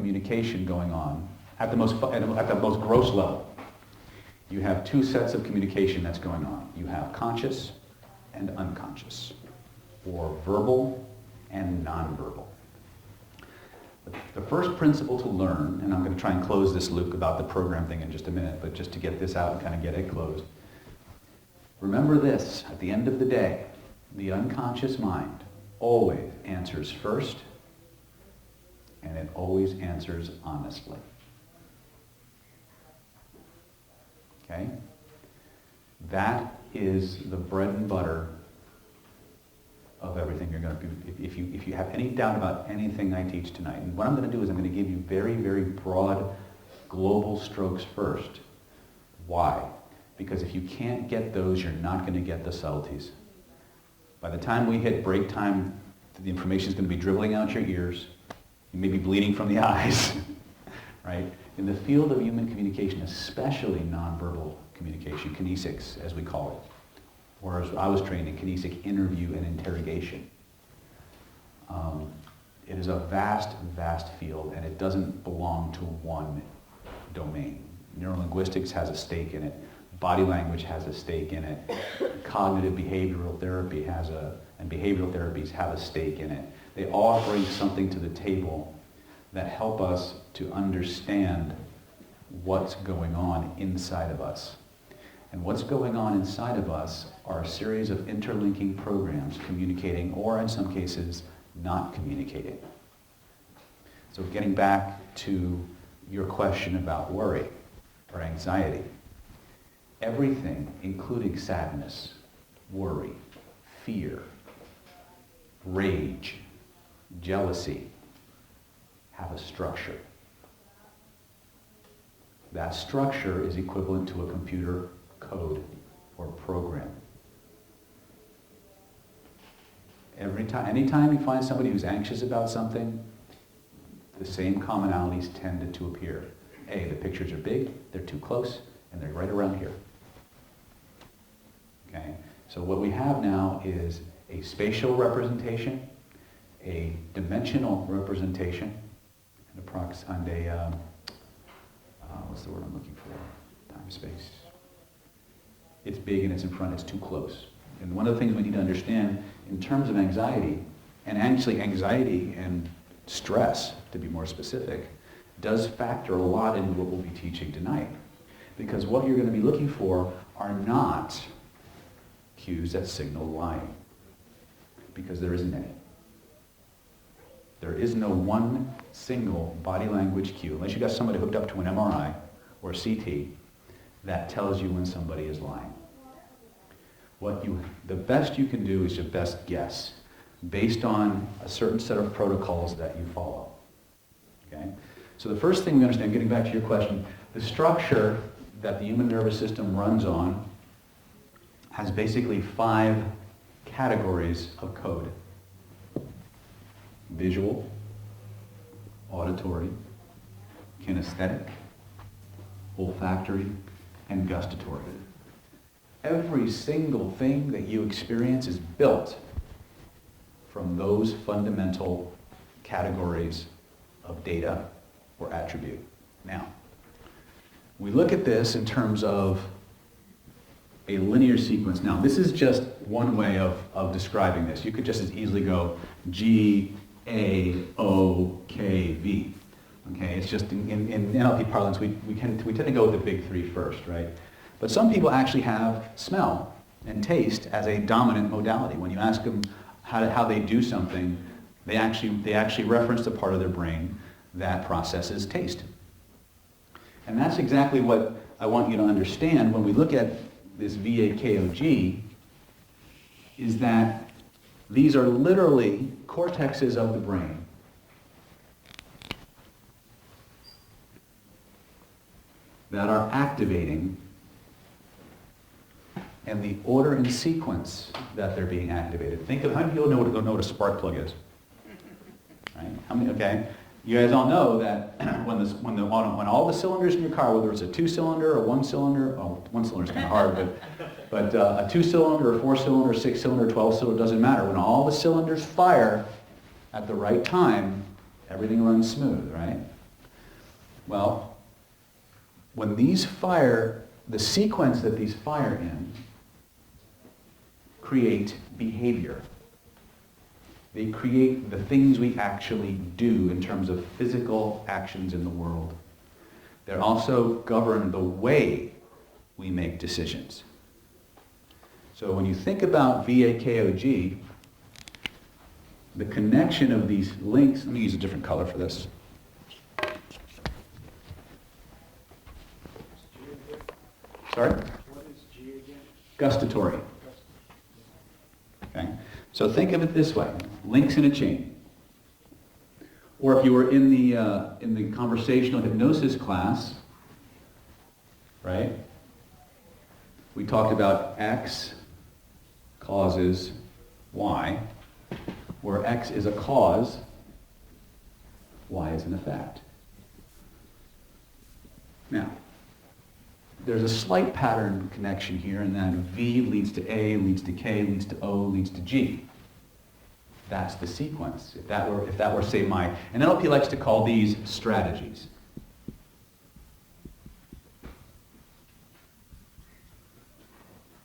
communication going on at the most gross level. You have two sets of communication that's going on. You have conscious and unconscious, or verbal and nonverbal. The first principle to learn, and I'm going to try and close this loop about the program thing in just a minute, but just to get this out and kind of get it closed. Remember this, at the end of the day, the unconscious mind always answers first, and it always answers honestly. Okay? That is the bread and butter of everything you're going to do. If you have any doubt about anything I teach tonight, and what I'm going to do is I'm going to give you very, very broad global strokes first. Why? Because if you can't get those, you're not going to get the subtleties. By the time we hit break time, the information is going to be dribbling out your ears. You may be bleeding from the eyes, right? In the field of human communication, especially nonverbal communication, kinesics, as we call it, or as I was trained in kinesic interview and interrogation. It is a vast, vast field, and it doesn't belong to one domain. Neurolinguistics has a stake in it. Body language has a stake in it. Cognitive behavioral therapy and behavioral therapies have a stake in it. They all bring something to the table that help us to understand what's going on inside of us. And what's going on inside of us are a series of interlinking programs communicating, or in some cases, not communicating. So getting back to your question about worry or anxiety, everything, including sadness, worry, fear, rage, jealousy, have a structure. That structure is equivalent to a computer code or program. Anytime you find somebody who's anxious about something, the same commonalities tended to appear. A, the pictures are big, they're too close, and they're right around here. Okay? So what we have now is a spatial representation, a dimensional representation, and what's the word I'm looking for? Time, space. It's big and it's in front, it's too close. And one of the things we need to understand in terms of anxiety, and actually anxiety and stress, to be more specific, does factor a lot into what we'll be teaching tonight. Because what you're going to be looking for are not cues that signal lying. Because there isn't any. There is no one single body language cue, unless you got somebody hooked up to an MRI or a CT, that tells you when somebody is lying. The best you can do is your best guess, based on a certain set of protocols that you follow. Okay? So the first thing we understand, getting back to your question, the structure that the human nervous system runs on has basically 5 categories of code. Visual, auditory, kinesthetic, olfactory, and gustatory. Every single thing that you experience is built from those fundamental categories of data or attribute. Now, we look at this in terms of a linear sequence. Now, this is just one way of describing this. You could just as easily go G, A, O, K, V. Okay, it's just in NLP parlance, we tend to go with the big 3 first, right? But some people actually have smell and taste as a dominant modality. When you ask them how they do something, they actually reference the part of their brain that processes taste. And that's exactly what I want you to understand when we look at this VAKOG, is that these are literally cortexes of the brain that are activating, and the order and sequence that they're being activated. Think of how many people know what a spark plug is, right? How many? Okay, you guys all know that when all the cylinders in your car, whether it's a 2-cylinder or 1-cylinder, oh, 1-cylinder is kind of hard, but a 2-cylinder or 4-cylinder, 6-cylinder, 12-cylinder, doesn't matter. When all the cylinders fire at the right time, everything runs smooth, right? Well, when these fire, the sequence that these fire in create behavior. They create the things we actually do in terms of physical actions in the world. They also govern the way we make decisions. So when you think about VAKOG, the connection of these links, let me use a different color for this. Sorry? What is G again? Gustatory. Okay? So think of it this way, links in a chain. Or if you were in the conversational hypnosis class, right? We talked about X causes Y, where X is a cause, Y is an effect. Now, there's a slight pattern connection here in that V leads to A, leads to K, leads to O, leads to G. That's the sequence. If that were say and NLP likes to call these strategies.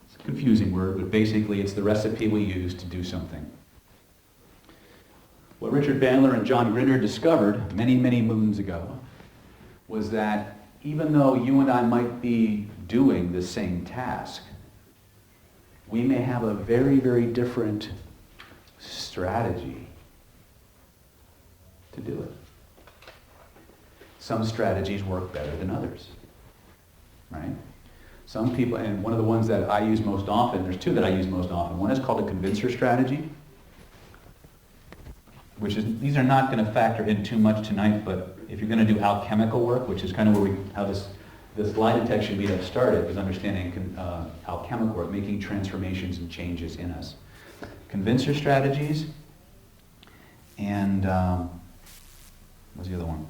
It's a confusing word, but basically it's the recipe we use to do something. What Richard Bandler and John Grinder discovered many, many moons ago was that even though you and I might be doing the same task, we may have a very, very different strategy to do it. Some strategies work better than others, right? Some people, and one of the ones that I use most often, there's two that I use most often. One is called a convincer strategy, which is, these are not going to factor in too much tonight, but if you're going to do alchemical work, which is kind of where how this lie detection meetup started, is understanding alchemical work, making transformations and changes in us. Convincer strategies, and what's the other one?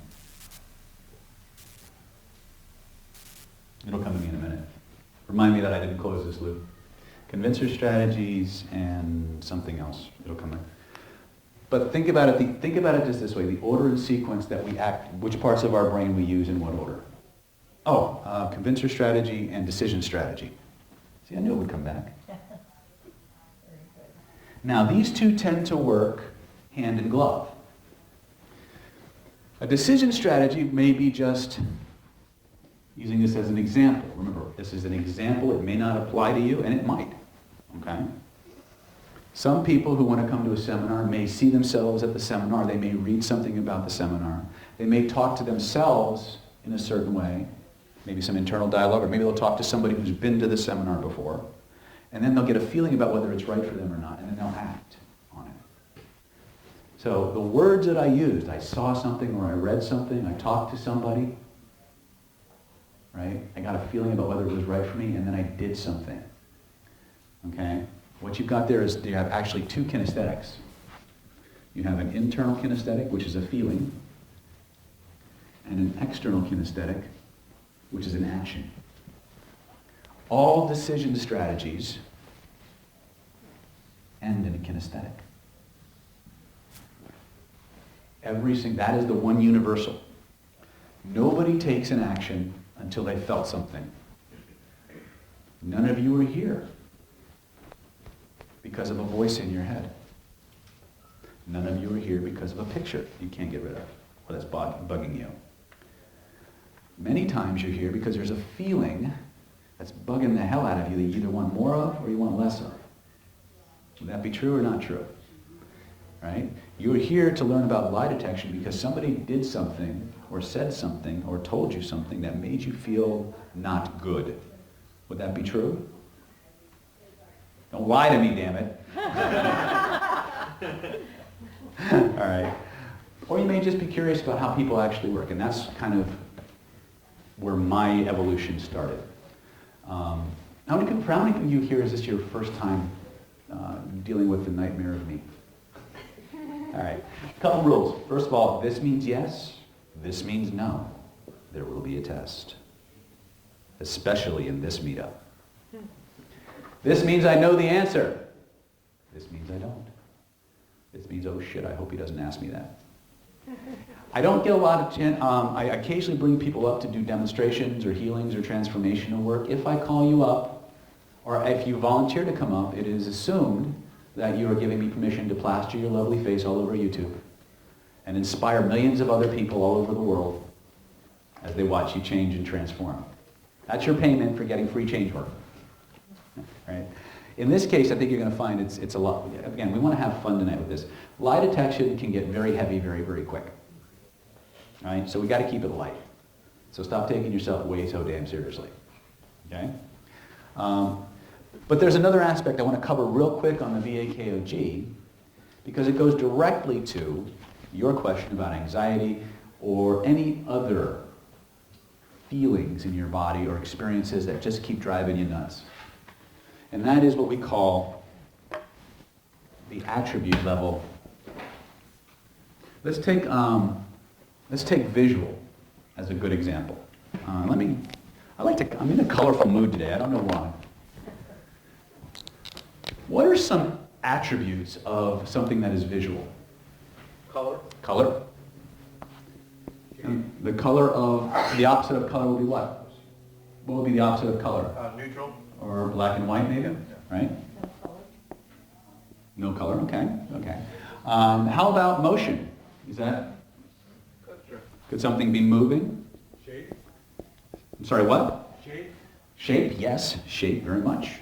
It'll come to me in a minute. Remind me that I didn't close this loop. Convincer strategies and something else. It'll come in. But think about it just this way: the order and sequence that we act, which parts of our brain we use in what order. Convincer strategy and decision strategy. See, I knew it would come back. Now, these two tend to work hand in glove. A decision strategy may be just using this as an example. Remember, this is an example. It may not apply to you, and it might. Okay? Some people who want to come to a seminar may see themselves at the seminar. They may read something about the seminar. They may talk to themselves in a certain way, maybe some internal dialogue, or maybe they'll talk to somebody who's been to the seminar before. And then they'll get a feeling about whether it's right for them or not, and then they'll act on it. So the words that I used, I saw something or I read something, I talked to somebody, right? I got a feeling about whether it was right for me, and then I did something. Okay? What you've got there is you have actually two kinesthetics. You have an internal kinesthetic, which is a feeling, and an external kinesthetic, which is an action. All decision strategies end in a kinesthetic. That is the one universal. Nobody takes an action until they felt something. None of you are here because of a voice in your head. None of you are here because of a picture you can't get rid of, or that's bugging you. Many times you're here because there's a feeling that's bugging the hell out of you that you either want more of or you want less of. Would that be true or not true? Right? You're here to learn about lie detection because somebody did something or said something or told you something that made you feel not good. Would that be true? Don't lie to me, damn it. All right. Or you may just be curious about how people actually work, and that's kind of where my evolution started. How many of you here is this your first time dealing with the nightmare of me? All right. A couple rules. First of all, this means yes. This means no. There will be a test, especially in this meetup. This means I know the answer. This means I don't. This means, oh shit, I hope he doesn't ask me that. I don't get a lot of I occasionally bring people up to do demonstrations or healings or transformational work. If I call you up, or if you volunteer to come up, it is assumed that you are giving me permission to plaster your lovely face all over YouTube and inspire millions of other people all over the world as they watch you change and transform. That's your payment for getting free change work. Right? In this case, I think you're going to find it's a lot. Again, we want to have fun tonight with this. Lie detection can get very heavy very, very quick. All right? So we got to keep it light. So stop taking yourself way so damn seriously. Okay? But there's another aspect I want to cover real quick on the VAKOG because it goes directly to your question about anxiety or any other feelings in your body or experiences that just keep driving you nuts. And that is what we call the attribute level. Let's take visual as a good example. I'm in a colorful mood today. I don't know why. What are some attributes of something that is visual? Color. Color. And the color of, the opposite of color would be what? What would be the opposite of color? Neutral. Or black and white maybe, right? No color, okay. How about motion? Is that, could something be moving? Shape. I'm sorry, what? Shape. Shape, yes, shape very much.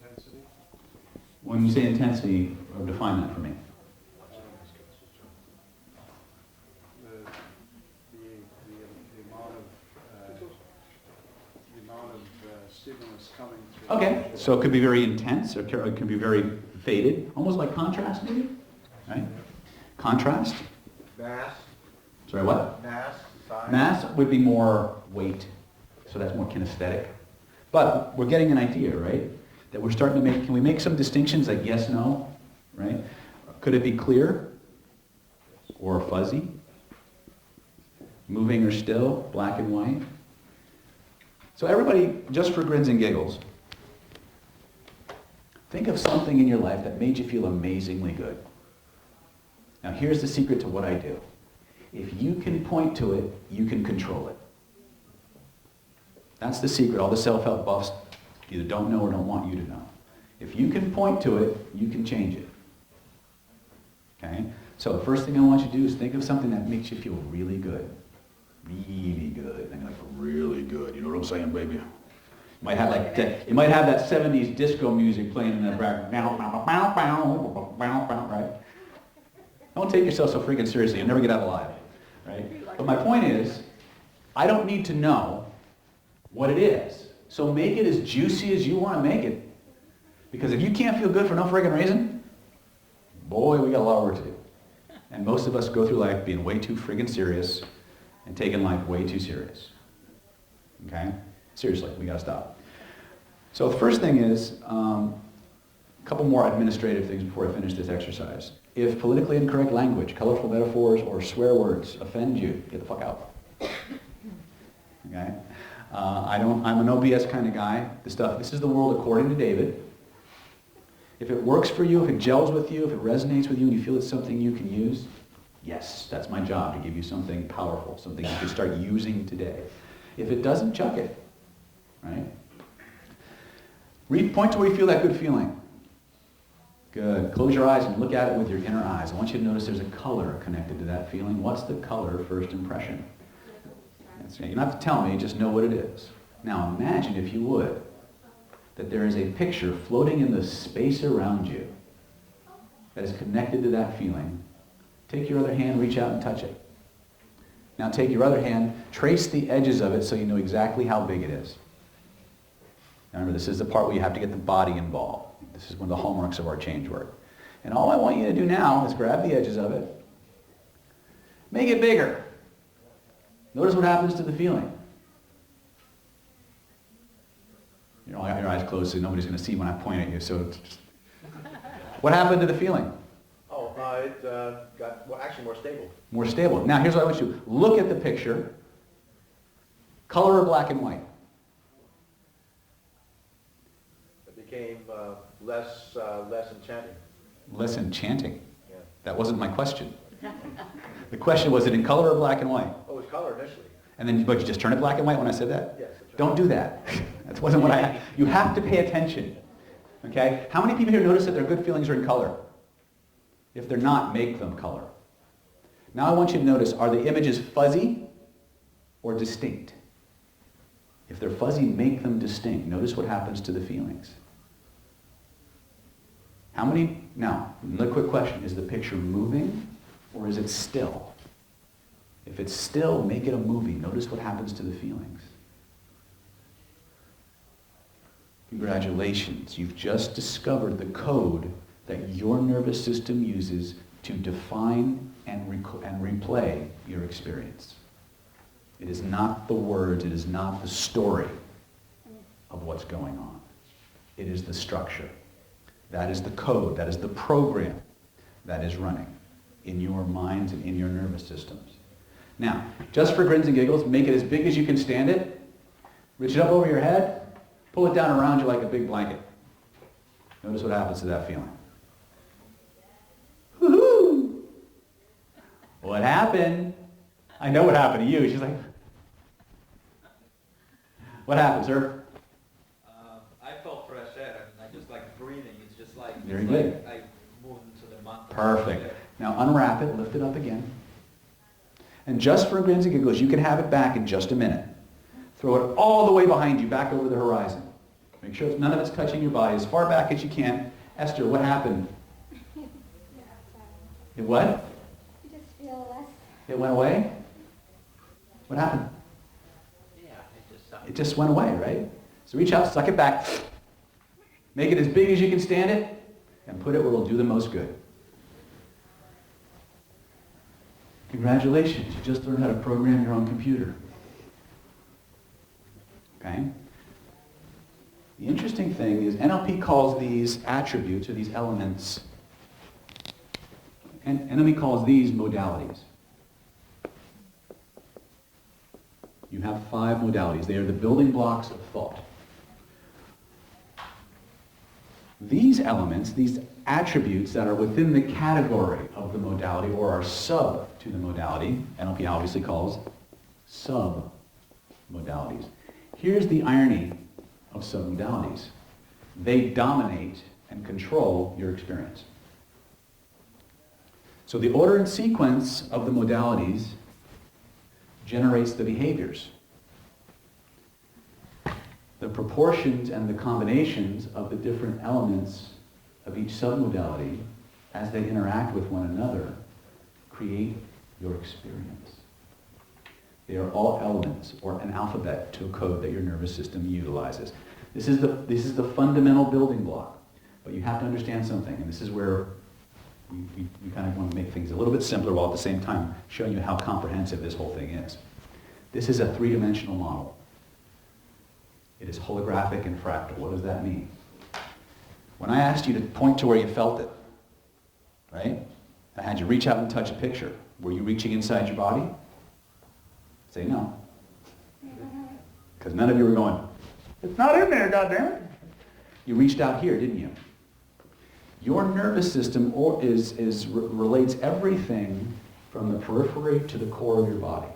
Intensity. When you say intensity, define that for me. The amount of stimulus coming through. Okay, so it could be very intense, or it could be very faded, almost like contrast maybe, right? Contrast. Mass. Sorry, what? Mass. Size. Mass would be more weight, so that's more kinesthetic. But we're getting an idea, right? That we're starting to make, can we make some distinctions like yes, no, right? Could it be clear or fuzzy? Moving or still, black and white? So everybody, just for grins and giggles, think of something in your life that made you feel amazingly good. Now here's the secret to what I do. If you can point to it, you can control it. That's the secret. All the self-help buffs either don't know or don't want you to know. If you can point to it, you can change it. Okay? So the first thing I want you to do is think of something that makes you feel really good. Really good. And you're like, really good. You know what I'm saying, baby? You might have like that, you might have that 70s disco music playing in the background. Right? Don't take yourself so freaking seriously. You'll never get out alive. Right? But my point is, I don't need to know what it is. So make it as juicy as you want to make it. Because if you can't feel good for no friggin' reason, boy, we got a lot of work to do. And most of us go through life being way too friggin' serious and taking life way too serious. Okay? Seriously, we gotta stop. So the first thing is, a couple more administrative things before I finish this exercise. If politically incorrect language, colorful metaphors, or swear words offend you, get the fuck out. Okay? I'm an OBS kind of guy. This is the world according to David. If it works for you, if it gels with you, if it resonates with you, and you feel it's something you can use, yes, that's my job, to give you something powerful, something you can start using today. If it doesn't, chuck it. Right? Point to where you feel that good feeling. Good. Close your eyes and look at it with your inner eyes. I want you to notice there's a color connected to that feeling. What's the color first impression? You don't have to tell me, just know what it is. Now imagine, if you would, that there is a picture floating in the space around you that is connected to that feeling. Take your other hand, reach out and touch it. Now take your other hand, trace the edges of it so you know exactly how big it is. Now remember, this is the part where you have to get the body involved. This is one of the hallmarks of our change work. And all I want you to do now is grab the edges of it, make it bigger. Notice what happens to the feeling. You know, I got your eyes closed so nobody's going to see when I point at you. So, what happened to the feeling? Oh, it got actually more stable. More stable. Now, here's what I want you to do. Look at the picture. Color or black and white? It became less enchanting. Less enchanting. Yeah. That wasn't my question. The question was it in color or black and white? Oh, it was color initially. And then, but you just turn it black and white when I said that? Yes. That's right. Don't do that. That wasn't what I, you have to pay attention. Okay? How many people here notice that their good feelings are in color? If they're not, make them color. Now I want you to notice, are the images fuzzy or distinct? If they're fuzzy, make them distinct. Notice what happens to the feelings. How many, now, another quick question, is the picture moving or is it still? If it's still, make it a movie. Notice what happens to the feelings. Congratulations, you've just discovered the code that your nervous system uses to define and replay your experience. It is not the words, it is not the story of what's going on. It is the structure. That is the code, that is the program that is running in your minds and in your nervous systems. Now, just for grins and giggles, make it as big as you can stand it. Reach it up over your head. Pull it down around you like a big blanket. Notice what happens to that feeling. Woohoo! What happened? I know what happened to you. She's like, what happened, sir? I felt fresh air and I just like breathing. It's just like, Very good. Like I moved into the mountain. Perfect. Now unwrap it, lift it up again. And just for grins and giggles, you can have it back in just a minute. Throw it all the way behind you, back over the horizon. Make sure none of it's touching your body, as far back as you can. Esther, what happened? It what? You just feel less. It went away? What happened? Yeah, It just went away, right? So reach out, suck it back. Make it as big as you can stand it, and put it where it'll do the most good. Congratulations, you just learned how to program your own computer. Okay? The interesting thing is NLP calls these attributes, or these elements, and NLP calls these modalities. You have 5 modalities. They are the building blocks of thought. These elements, these attributes that are within the category of the modality or are sub to the modality, NLP obviously calls sub-modalities. Here's the irony of submodalities. They dominate and control your experience. So the order and sequence of the modalities generates the behaviors. The proportions and the combinations of the different elements of each submodality as they interact with one another create your experience. They are all elements or an alphabet to a code that your nervous system utilizes. This is the fundamental building block. But you have to understand something, and this is where we kind of want to make things a little bit simpler while at the same time showing you how comprehensive this whole thing is. This is a 3-dimensional model. It is holographic and fractal. What does that mean? When I asked you to point to where you felt it, right? I had you reach out and touch a picture. Were you reaching inside your body? Say no. Because none of you were going, it's not in there, goddammit. You reached out here, didn't you? Your nervous system relates everything from the periphery to the core of your body.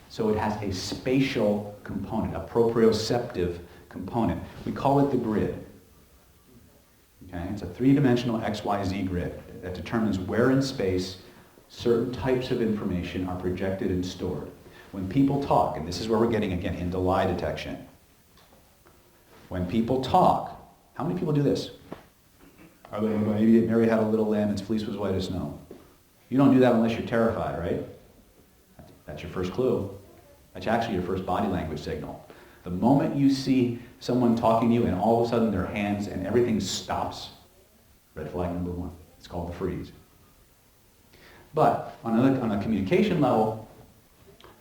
So it has a spatial component, a proprioceptive component. We call it the grid. Okay? It's a 3-dimensional XYZ grid that determines where in space certain types of information are projected and stored. When people talk, and this is where we're getting again into lie detection. When people talk, how many people do this? Maybe Mary had a little lamb, its fleece was white as snow. You don't do that unless you're terrified, right? That's your first clue. That's actually your first body language signal. The moment you see someone talking to you and all of a sudden their hands and everything stops, red flag number 1. It's called the freeze. But on a communication level,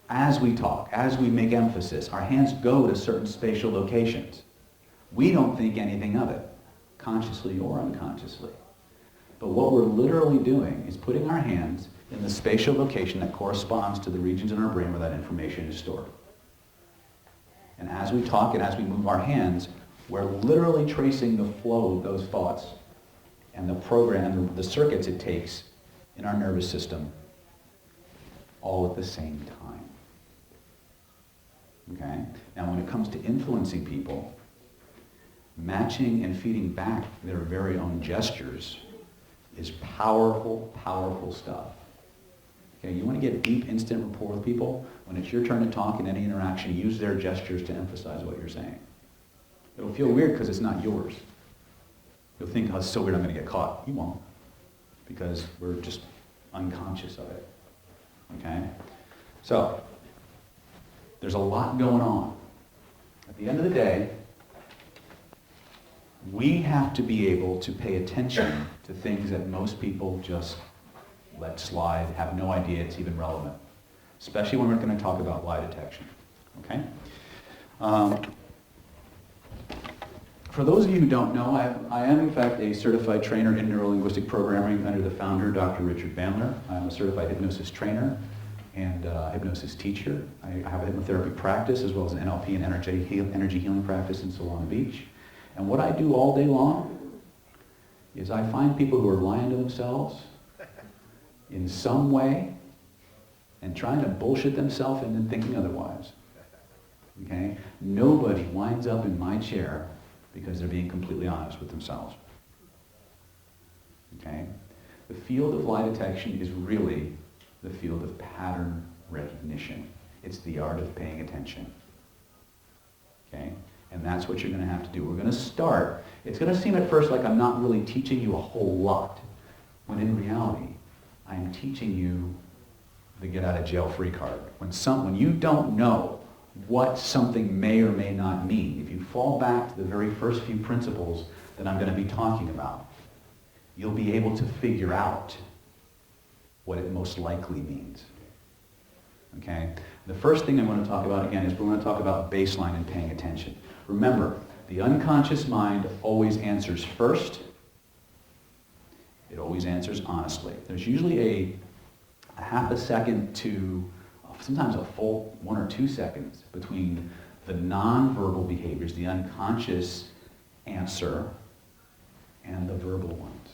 as we talk, as we make emphasis, our hands go to certain spatial locations. We don't think anything of it, consciously or unconsciously. But what we're literally doing is putting our hands in the spatial location that corresponds to the regions in our brain where that information is stored. And as we talk and as we move our hands, we're literally tracing the flow of those thoughts and the program, the circuits it takes in our nervous system all at the same time. Okay? Now when it comes to influencing people, matching and feeding back their very own gestures is powerful, powerful stuff. Okay, you want to get deep, instant rapport with people. When it's your turn to talk in any interaction, use their gestures to emphasize what you're saying. It'll feel weird because it's not yours. You'll think, oh, it's so weird I'm going to get caught. You won't, because we're just unconscious of it. Okay? So, there's a lot going on. At the end of the day, we have to be able to pay attention to things that most people just let slide, have no idea it's even relevant, especially when we're going to talk about lie detection. Okay? For those of you who don't know, I am in fact a certified trainer in neuro-linguistic programming under the founder, Dr. Richard Bandler. I'm a certified hypnosis trainer and hypnosis teacher. I have a hypnotherapy practice as well as an NLP and energy healing practice in Solana Beach. And what I do all day long is I find people who are lying to themselves in some way and trying to bullshit themselves into thinking otherwise. Okay? Nobody winds up in my chair because they're being completely honest with themselves. Okay? The field of lie detection is really the field of pattern recognition. It's the art of paying attention. Okay? And that's what you're going to have to do. We're going to start. It's going to seem at first like I'm not really teaching you a whole lot, when in reality, I'm teaching you the get out of jail free card. When you don't know what something may or may not mean, if you fall back to the very first few principles that I'm going to be talking about, you'll be able to figure out what it most likely means. Okay? The first thing I want to talk about again is we're going to talk about baseline and paying attention. Remember, the unconscious mind always answers first. It always answers honestly. There's usually a half a second to sometimes a full 1 or 2 seconds between the nonverbal behaviors, the unconscious answer, and the verbal ones.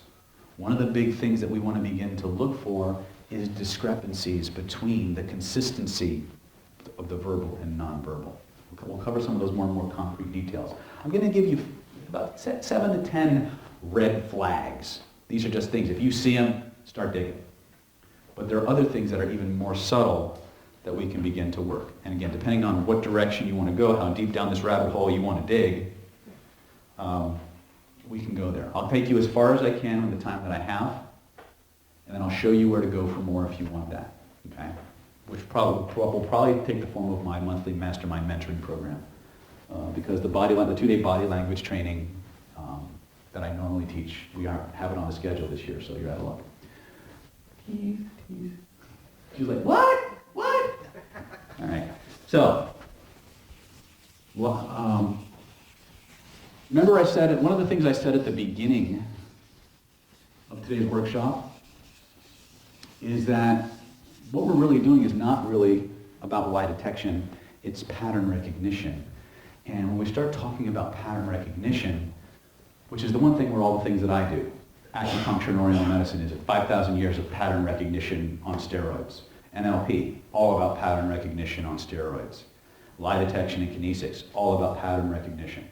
One of the big things that we want to begin to look for is discrepancies between the consistency of the verbal and nonverbal. We'll cover some of those more and more concrete details. I'm going to give you about 7 to 10 red flags. These are just things. If you see them, start digging. But there are other things that are even more subtle that we can begin to work. And again, depending on what direction you want to go, how deep down this rabbit hole you want to dig, we can go there. I'll take you as far as I can in the time that I have, and then I'll show you where to go for more if you want that. Okay? Which will probably take the form of my monthly mastermind mentoring program. Because the 2-day body language training that I normally teach, we have it on the schedule this year, so you're out of luck. Tease. She's like, what? What? All right. So, remember I said, one of the things I said at the beginning of today's workshop is that what we're really doing is not really about lie detection, it's pattern recognition. And when we start talking about pattern recognition, which is the one thing where all the things that I do, acupuncture and oriental medicine is 5,000 years of pattern recognition on steroids. NLP, all about pattern recognition on steroids. Lie detection and kinesics, all about pattern recognition.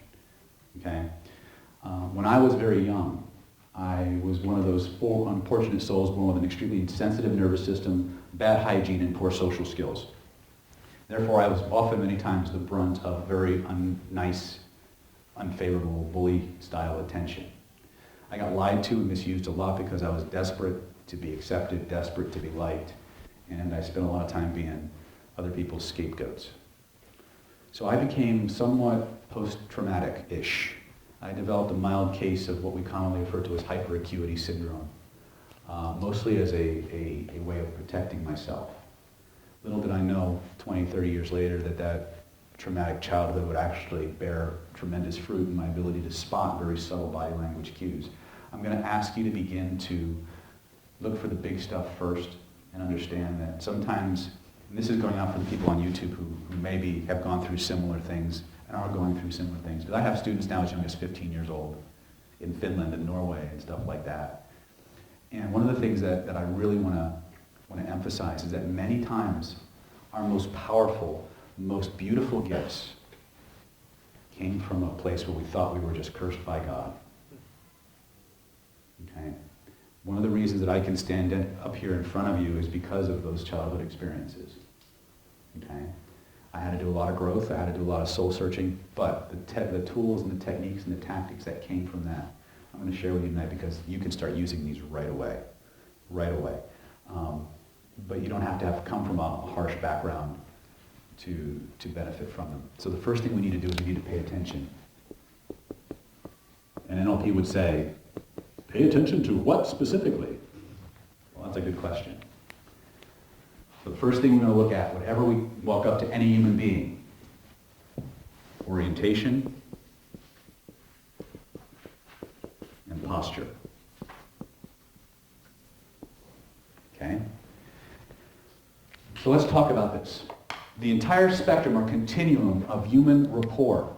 Okay? When I was very young, I was one of those unfortunate souls born with an extremely sensitive nervous system, bad hygiene, and poor social skills. Therefore, I was often, many times, the brunt of very nice, unfavorable, bully-style attention. I got lied to and misused a lot because I was desperate to be accepted, desperate to be liked, and I spent a lot of time being other people's scapegoats. So I became somewhat post-traumatic-ish. I developed a mild case of what we commonly refer to as hyperacuity syndrome, mostly as a way of protecting myself. Little did I know 20, 30 years later that traumatic childhood would actually bear tremendous fruit in my ability to spot very subtle body language cues. I'm going to ask you to begin to look for the big stuff first and understand that sometimes, and this is going out for the people on YouTube who maybe have gone through similar things and are going through similar things. Because I have students now as young as 15 years old in Finland and Norway and stuff like that. And one of the things that I really want to want to emphasize is that many times our most powerful, most beautiful gifts came from a place where we thought we were just cursed by God. Okay? One of the reasons that I can stand up here in front of you is because of those childhood experiences. Okay? I had to do a lot of growth, I had to do a lot of soul searching, but the tools and the techniques and the tactics that came from that, I'm going to share with you tonight because you can start using these right away. Right away. But you don't have to come from a harsh background to benefit from them. So the first thing we need to do is we need to pay attention. And NLP would say, pay attention to what specifically? Well, that's a good question. So the first thing we're going to look at, whenever we walk up to any human being, orientation and posture. Okay? So let's talk about this. The entire spectrum or continuum of human rapport.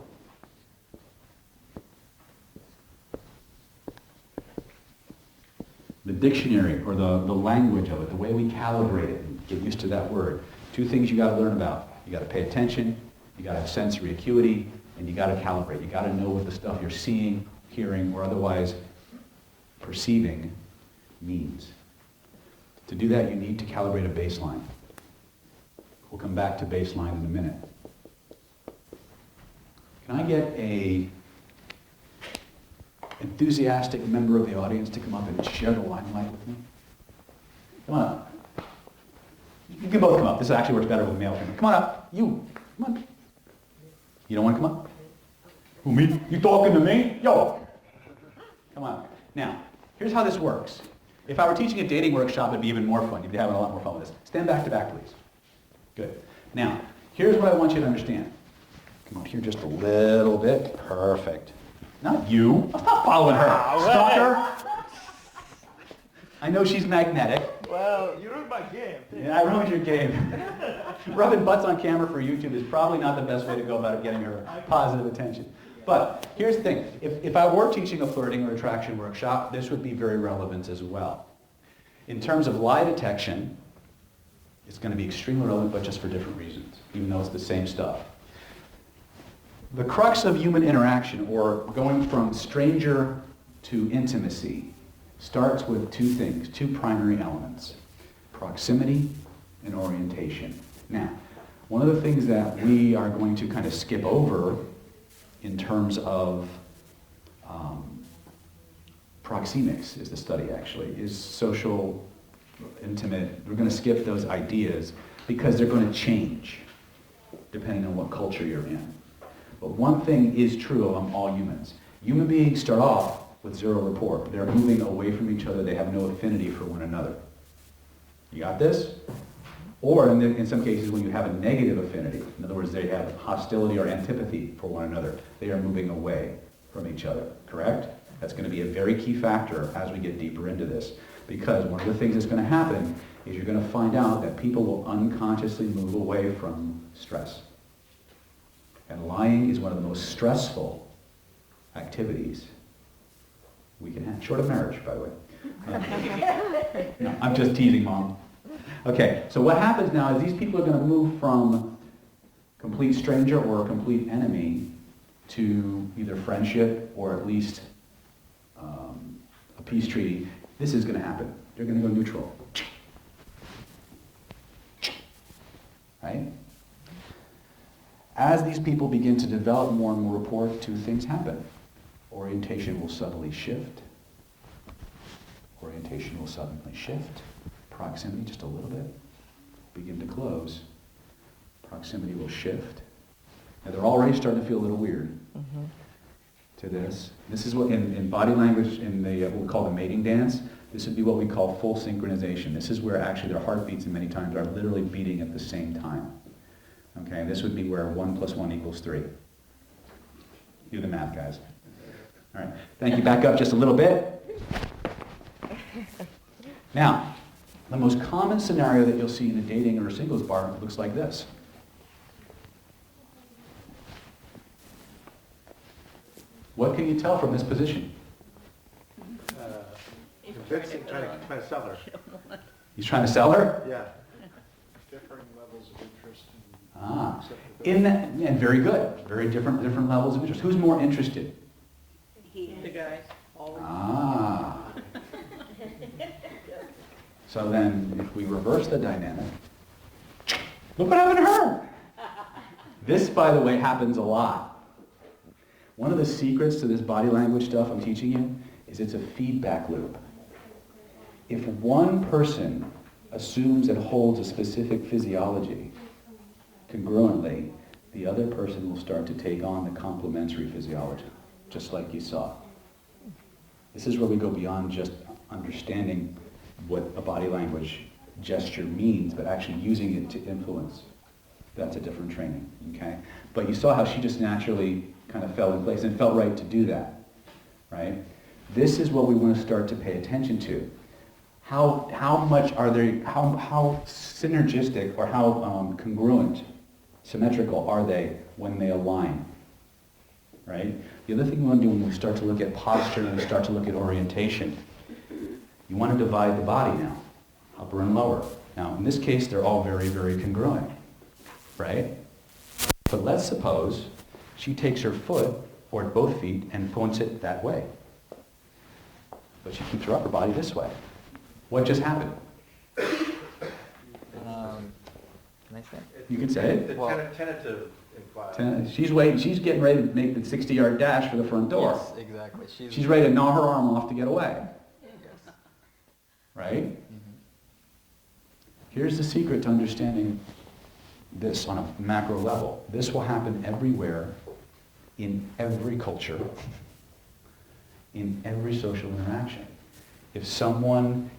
The dictionary, or the language of it, the way we calibrate it, and get used to that word. Two things you got to learn about. You got to pay attention, you got to have sensory acuity, and you got to calibrate. You got to know what the stuff you're seeing, hearing, or otherwise perceiving means. To do that, you need to calibrate a baseline. We'll come back to baseline in a minute. Can I get a enthusiastic member of the audience to come up and share the limelight with me? Come on up. You can both come up. This actually works better with male. Come on up. You. Come on. You don't want to come up? Who, me? You talking to me? Yo. Come on. Now, here's how this works. If I were teaching a dating workshop, it'd be even more fun. You'd be having a lot more fun with this. Stand back to back, please. Good. Now, here's what I want you to understand. Come on here just a little bit. Perfect. Not you. Stop following her. Stalker. I know she's magnetic. Well, you ruined my game. Yeah, I ruined your game. Rubbing butts on camera for YouTube is probably not the best way to go about getting her positive attention. But here's the thing. If I were teaching a flirting or attraction workshop, this would be very relevant as well. In terms of lie detection, it's going to be extremely relevant, but just for different reasons, even though it's the same stuff. The crux of human interaction, or going from stranger to intimacy, starts with two things, two primary elements: proximity and orientation. Now, one of the things that we are going to kind of skip over in terms of proxemics is the study actually, is social, intimate. We're going to skip those ideas because they're going to change depending on what culture you're in. But one thing is true of all humans. Human beings start off with zero rapport. They're moving away from each other. They have no affinity for one another. You got this? Or in some cases when you have a negative affinity, in other words, they have hostility or antipathy for one another, they are moving away from each other, correct? That's going to be a very key factor as we get deeper into this. Because one of the things that's going to happen is you're going to find out that people will unconsciously move away from stress. And lying is one of the most stressful activities we can have. Short of marriage, by the way. No, I'm just teasing, Mom. Okay, so what happens now is these people are going to move from complete stranger or a complete enemy to either friendship or at least a peace treaty. This is going to happen. They're going to go neutral. Right? As these people begin to develop more and more rapport, two things happen. Orientation will suddenly shift. Orientation will suddenly shift. Proximity just a little bit. Begin to close. Proximity will shift. Now they're already starting to feel a little weird to this. This is what, in body language, in the what we call the mating dance, this would be what we call full synchronization. This is where actually their heartbeats and many times are literally beating at the same time. Okay, this would be where 1 + 1 = 3. Do the math, guys. All right, thank you. Back up just a little bit. Now, the most common scenario that you'll see in a dating or a singles bar looks like this. What can you tell from this position? Convincing, trying to sell her. He's trying to sell her? Yeah. Differing levels of interest and Ah, acceptability. in that, and very good. Very different levels of interest. Who's more interested? The guys, always. Ah. So then, if we reverse the dynamic, look what happened to her. This, by the way, happens a lot. One of the secrets to this body language stuff I'm teaching you is it's a feedback loop. If one person assumes and holds a specific physiology congruently, the other person will start to take on the complementary physiology, just like you saw. This is where we go beyond just understanding what a body language gesture means, but actually using it to influence. That's a different training, okay? But you saw how she just naturally kind of fell in place and felt right to do that, right? This is what we want to start to pay attention to. How much are they, how synergistic or how congruent, symmetrical are they when they align, right? The other thing we want to do when we start to look at posture and we start to look at orientation, you want to divide the body now, upper and lower. Now, in this case, they're all very, very congruent, right? But let's suppose she takes her foot, or both feet, and points it that way. But she keeps her upper body this way. What just happened? Can I say? You can say it. The Well- tentative implies. She's waiting. She's getting ready to make the 60-yard dash for the front door. Yes, exactly. She's ready to gnaw her arm off to get away, Yes. right? Mhm. Here's the secret to understanding this on a macro level. This will happen everywhere, in every culture, in every social interaction. If someone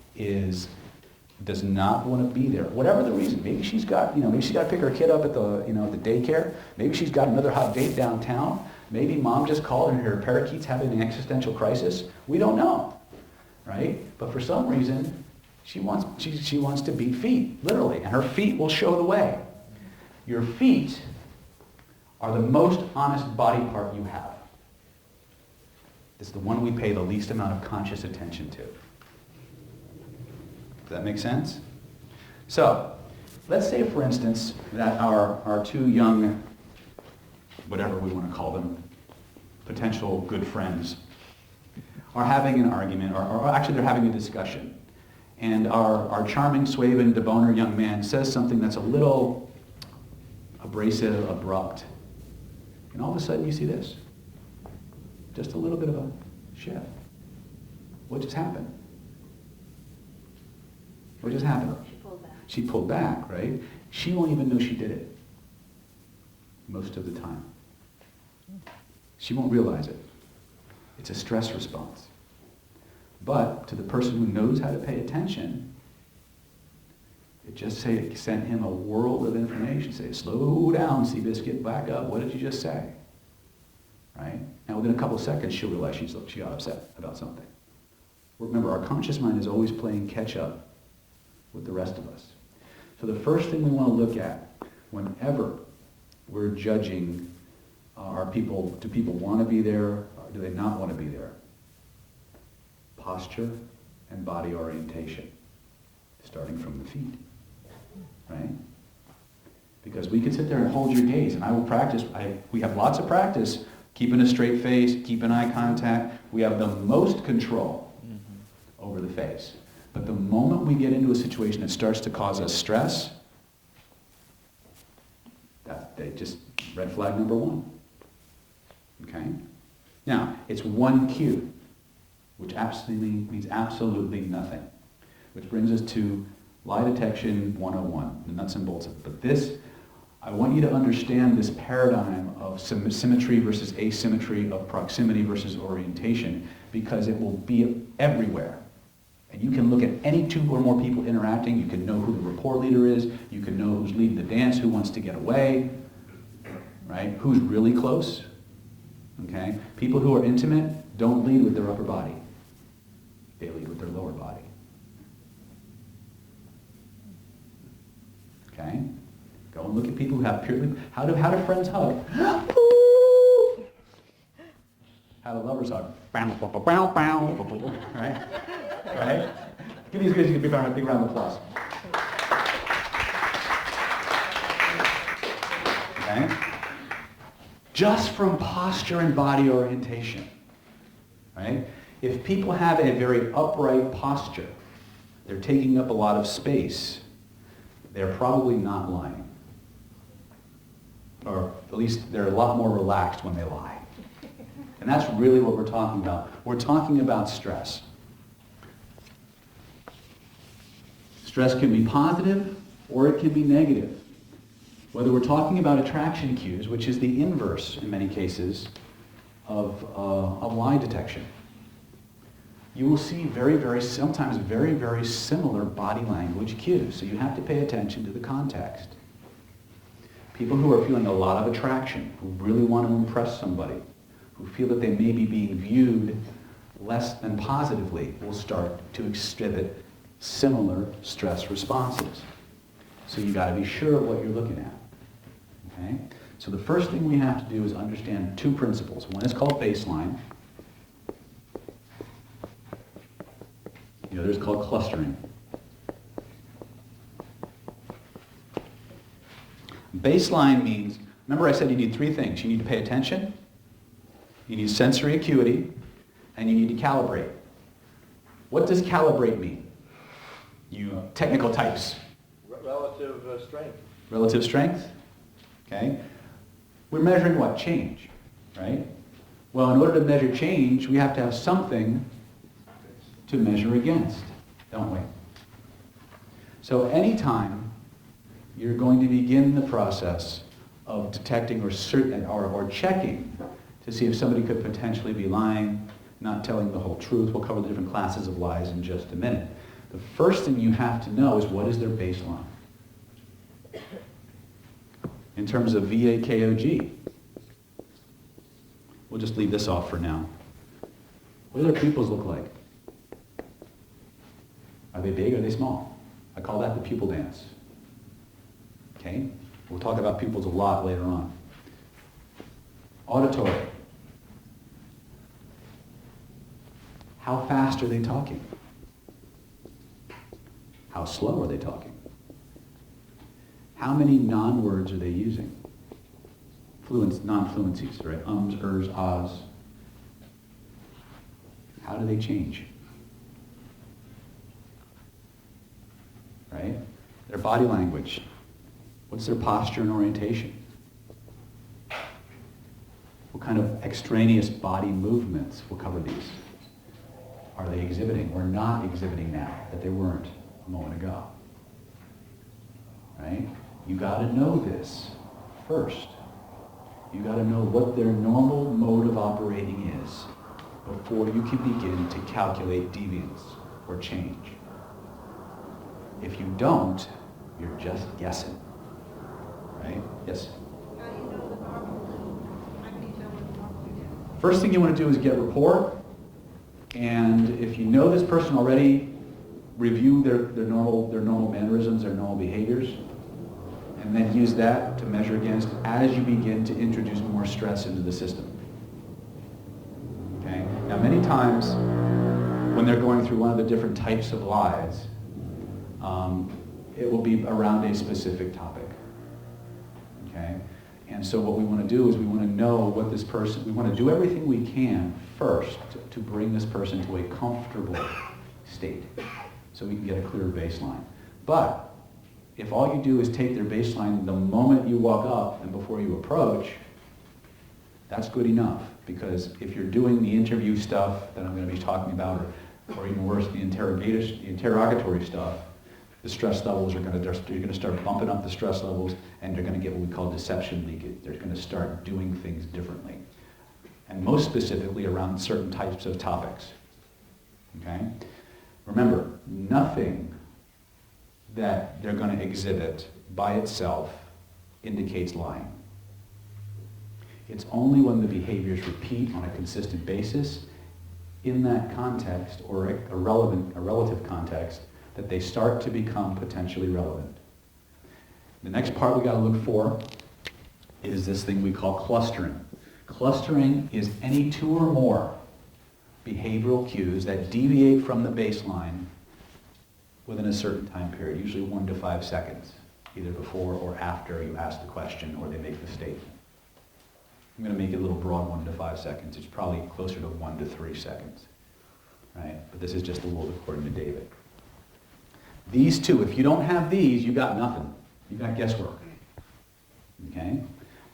does not want to be there, whatever the reason, maybe she's got, maybe she's got to pick her kid up at the, the daycare, maybe she's got another hot date downtown, maybe mom just called and her parakeet's having an existential crisis. We don't know, right? But for some reason, she wants to beat feet, literally, and her feet will show the way. Your feet are the most honest body part you have. It's the one we pay the least amount of conscious attention to. Does that make sense? So, let's say, for instance, that our two young, whatever we want to call them, potential good friends, are having an argument, or actually they're having a discussion. And our charming, swaven, deboner young man says something that's a little abrasive, abrupt. And all of a sudden you see this. Just a little bit of a shift. What just happened? What just happened? She pulled back. She pulled back, right? She won't even know she did it. Most of the time. She won't realize it. It's a stress response. But to the person who knows how to pay attention, it sent him a world of information. Say, slow down, Seabiscuit, back up. What did you just say? Right? And within a couple of seconds, she'll realize she got upset about something. Remember, our conscious mind is always playing catch up with the rest of us. So the first thing we want to look at whenever we're judging do people want to be there or do they not want to be there? Posture and body orientation, starting from the feet, right? Because we can sit there and hold your gaze, and I will practice, we have lots of practice, keeping a straight face, keeping eye contact. We have the most control over the face. But the moment we get into a situation that starts to cause us stress, just red flag number one. Okay? Now, it's one cue, which absolutely means absolutely nothing. Which brings us to lie detection 101, the nuts and bolts of it. But this, I want you to understand this paradigm of symmetry versus asymmetry, of proximity versus orientation, because it will be everywhere. And you can look at any two or more people interacting. You can know who the rapport leader is. You can know who's leading the dance, who wants to get away, right? Who's really close, okay? People who are intimate don't lead with their upper body. They lead with their lower body. Okay? Go and look at people who have purely... How do friends hug? How do lovers hug? Right? Right? Give these guys a big round of applause. Okay? Just from posture and body orientation, right? If people have a very upright posture, they're taking up a lot of space, they're probably not lying. Or at least they're a lot more relaxed when they lie. And that's really what we're talking about. We're talking about stress. Stress can be positive or it can be negative. Whether we're talking about attraction cues, which is the inverse in many cases of lie detection, you will see sometimes very similar body language cues. So you have to pay attention to the context. People who are feeling a lot of attraction, who really want to impress somebody, who feel that they may be being viewed less than positively, will start to exhibit similar stress responses. So you got to be sure of what you're looking at. Okay? So the first thing we have to do is understand two principles. One is called baseline. The other is called clustering. Baseline means, remember I said you need three things. You need to pay attention, you need sensory acuity, and you need to calibrate. What does calibrate mean? You technical types. Relative strength. Relative strength? Okay. We're measuring what? Change, right? Well, in order to measure change, we have to have something to measure against, don't we? So anytime you're going to begin the process of detecting or checking to see if somebody could potentially be lying, not telling the whole truth, we'll cover the different classes of lies in just a minute. The first thing you have to know is what is their baseline. In terms of VAKOG, we'll just leave this off for now. What do their pupils look like? Are they big or are they small? I call that the pupil dance. Okay? We'll talk about pupils a lot later on. Auditory. How fast are they talking? How slow are they talking? How many non-words are they using? Non-fluencies, right? Ums, ers, ahs. How do they change? Right? Their body language. What's their posture and orientation? What kind of extraneous body movements will cover these? Are they exhibiting or not exhibiting now that they weren't a moment ago? Right? You got to know this first. You got to know what their normal mode of operating is before you can begin to calculate deviance or change. If you don't, you're just guessing. Right? Yes? How do you know the normal? How can you tell what the normal is? First thing you want to do is get rapport. And if you know this person already, review their normal mannerisms, their normal behaviors, and then use that to measure against as you begin to introduce more stress into the system. Okay? Now many times when they're going through one of the different types of lies, it will be around a specific topic. Okay? And so what we want to do is we want to know what this person, we want to do everything we can first to bring this person to a comfortable state so we can get a clear baseline. But if all you do is take their baseline the moment you walk up and before you approach, that's good enough. Because if you're doing the interview stuff that I'm going to be talking about, or even worse, the interrogatory stuff, the stress levels you're going to start bumping up the stress levels, and you're going to get what we call deception leakage. They're going to start doing things differently. And most specifically around certain types of topics. Okay? Remember, nothing that they're going to exhibit by itself indicates lying. It's only when the behaviors repeat on a consistent basis in that context or a relative context that they start to become potentially relevant. The next part we got to look for is this thing we call clustering. Clustering is any two or more behavioral cues that deviate from the baseline within a certain time period, usually 1 to 5 seconds, either before or after you ask the question or they make the statement. I'm going to make it a little broad, 1 to 5 seconds. It's probably closer to 1 to 3 seconds, right? But this is just a little according to David. These two, if you don't have these, you got nothing. You got guesswork, okay?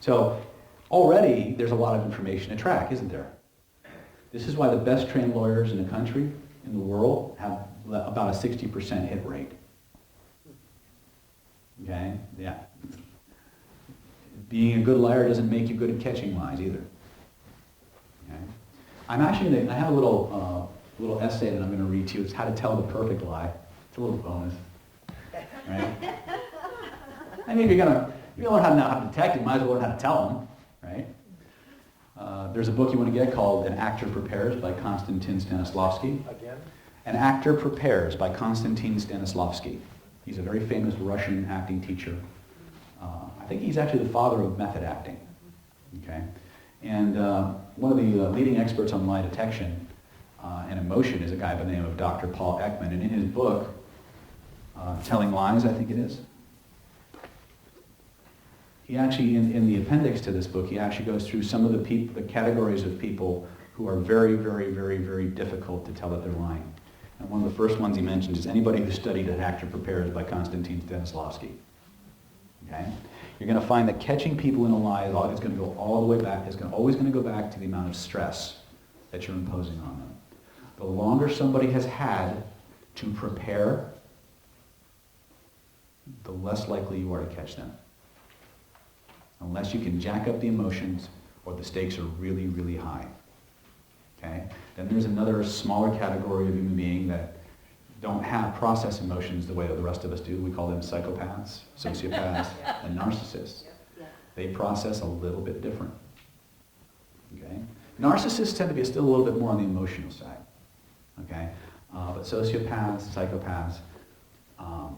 So already there's a lot of information to track, isn't there? This is why the best trained lawyers in the country, in the world, have about a 60% hit rate. Okay? Yeah. Being a good liar doesn't make you good at catching lies either. Okay? I have a little essay that I'm going to read to you. It's how to tell the perfect lie. It's a little bonus. Right? I mean, if you're going to learn how to detect it, might as well learn how to tell them. Right? There's a book you want to get called An Actor Prepares by Konstantin Stanislavski. Again? An Actor Prepares by Konstantin Stanislavski. He's a very famous Russian acting teacher. I think he's actually the father of method acting. Okay? And one of the leading experts on lie detection and emotion is a guy by the name of Dr. Paul Ekman. And in his book, Telling Lies, I think it is, he actually, in the appendix to this book, he actually goes through some of the categories of people who are very, very, very, very difficult to tell that they're lying. And one of the first ones he mentions is anybody who studied An Actor Prepares by Konstantin Stanislavski. Okay? You're going to find that catching people in a lie is going to go all the way back. It's always going to go back to the amount of stress that you're imposing on them. The longer somebody has had to prepare, the less likely you are to catch them. Unless you can jack up the emotions or the stakes are really, really high. Okay? Then there's another smaller category of human being that don't have process emotions the way that the rest of us do. We call them psychopaths, sociopaths, and narcissists. They process a little bit different. Okay? Narcissists tend to be still a little bit more on the emotional side. Okay? But sociopaths, psychopaths,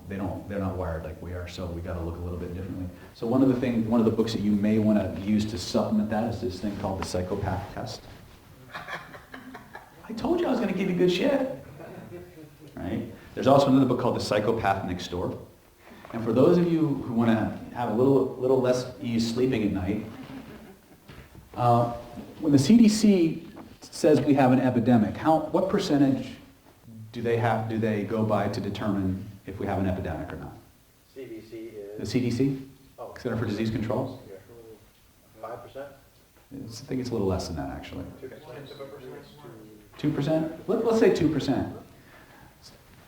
they're not wired like we are, so we got to look a little bit differently. So one of the books that you may want to use to supplement that is this thing called the Psychopath Test. I told you I was going to give you good shit. Right? There's also another book called The Psychopath Next Door. And for those of you who want to have a little less ease sleeping at night, when the CDC says we have an epidemic, what percentage do they go by to determine if we have an epidemic or not? CDC The is? CDC, Oh. Center for Disease Control. 5%? I think it's a little less than that actually. 2%? 2%? Let's say 2%.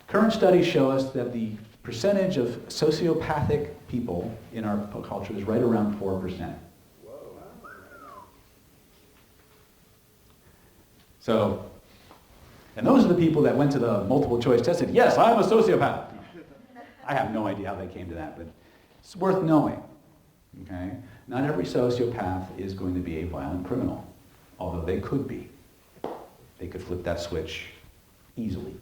Current studies show us that the percentage of sociopathic people in our culture is right around 4%. So, and those are the people that went to the multiple choice test and said, yes, I'm a sociopath. I have no idea how they came to that, but it's worth knowing. Okay? Not every sociopath is going to be a violent criminal, although they could be. They could flip that switch easily.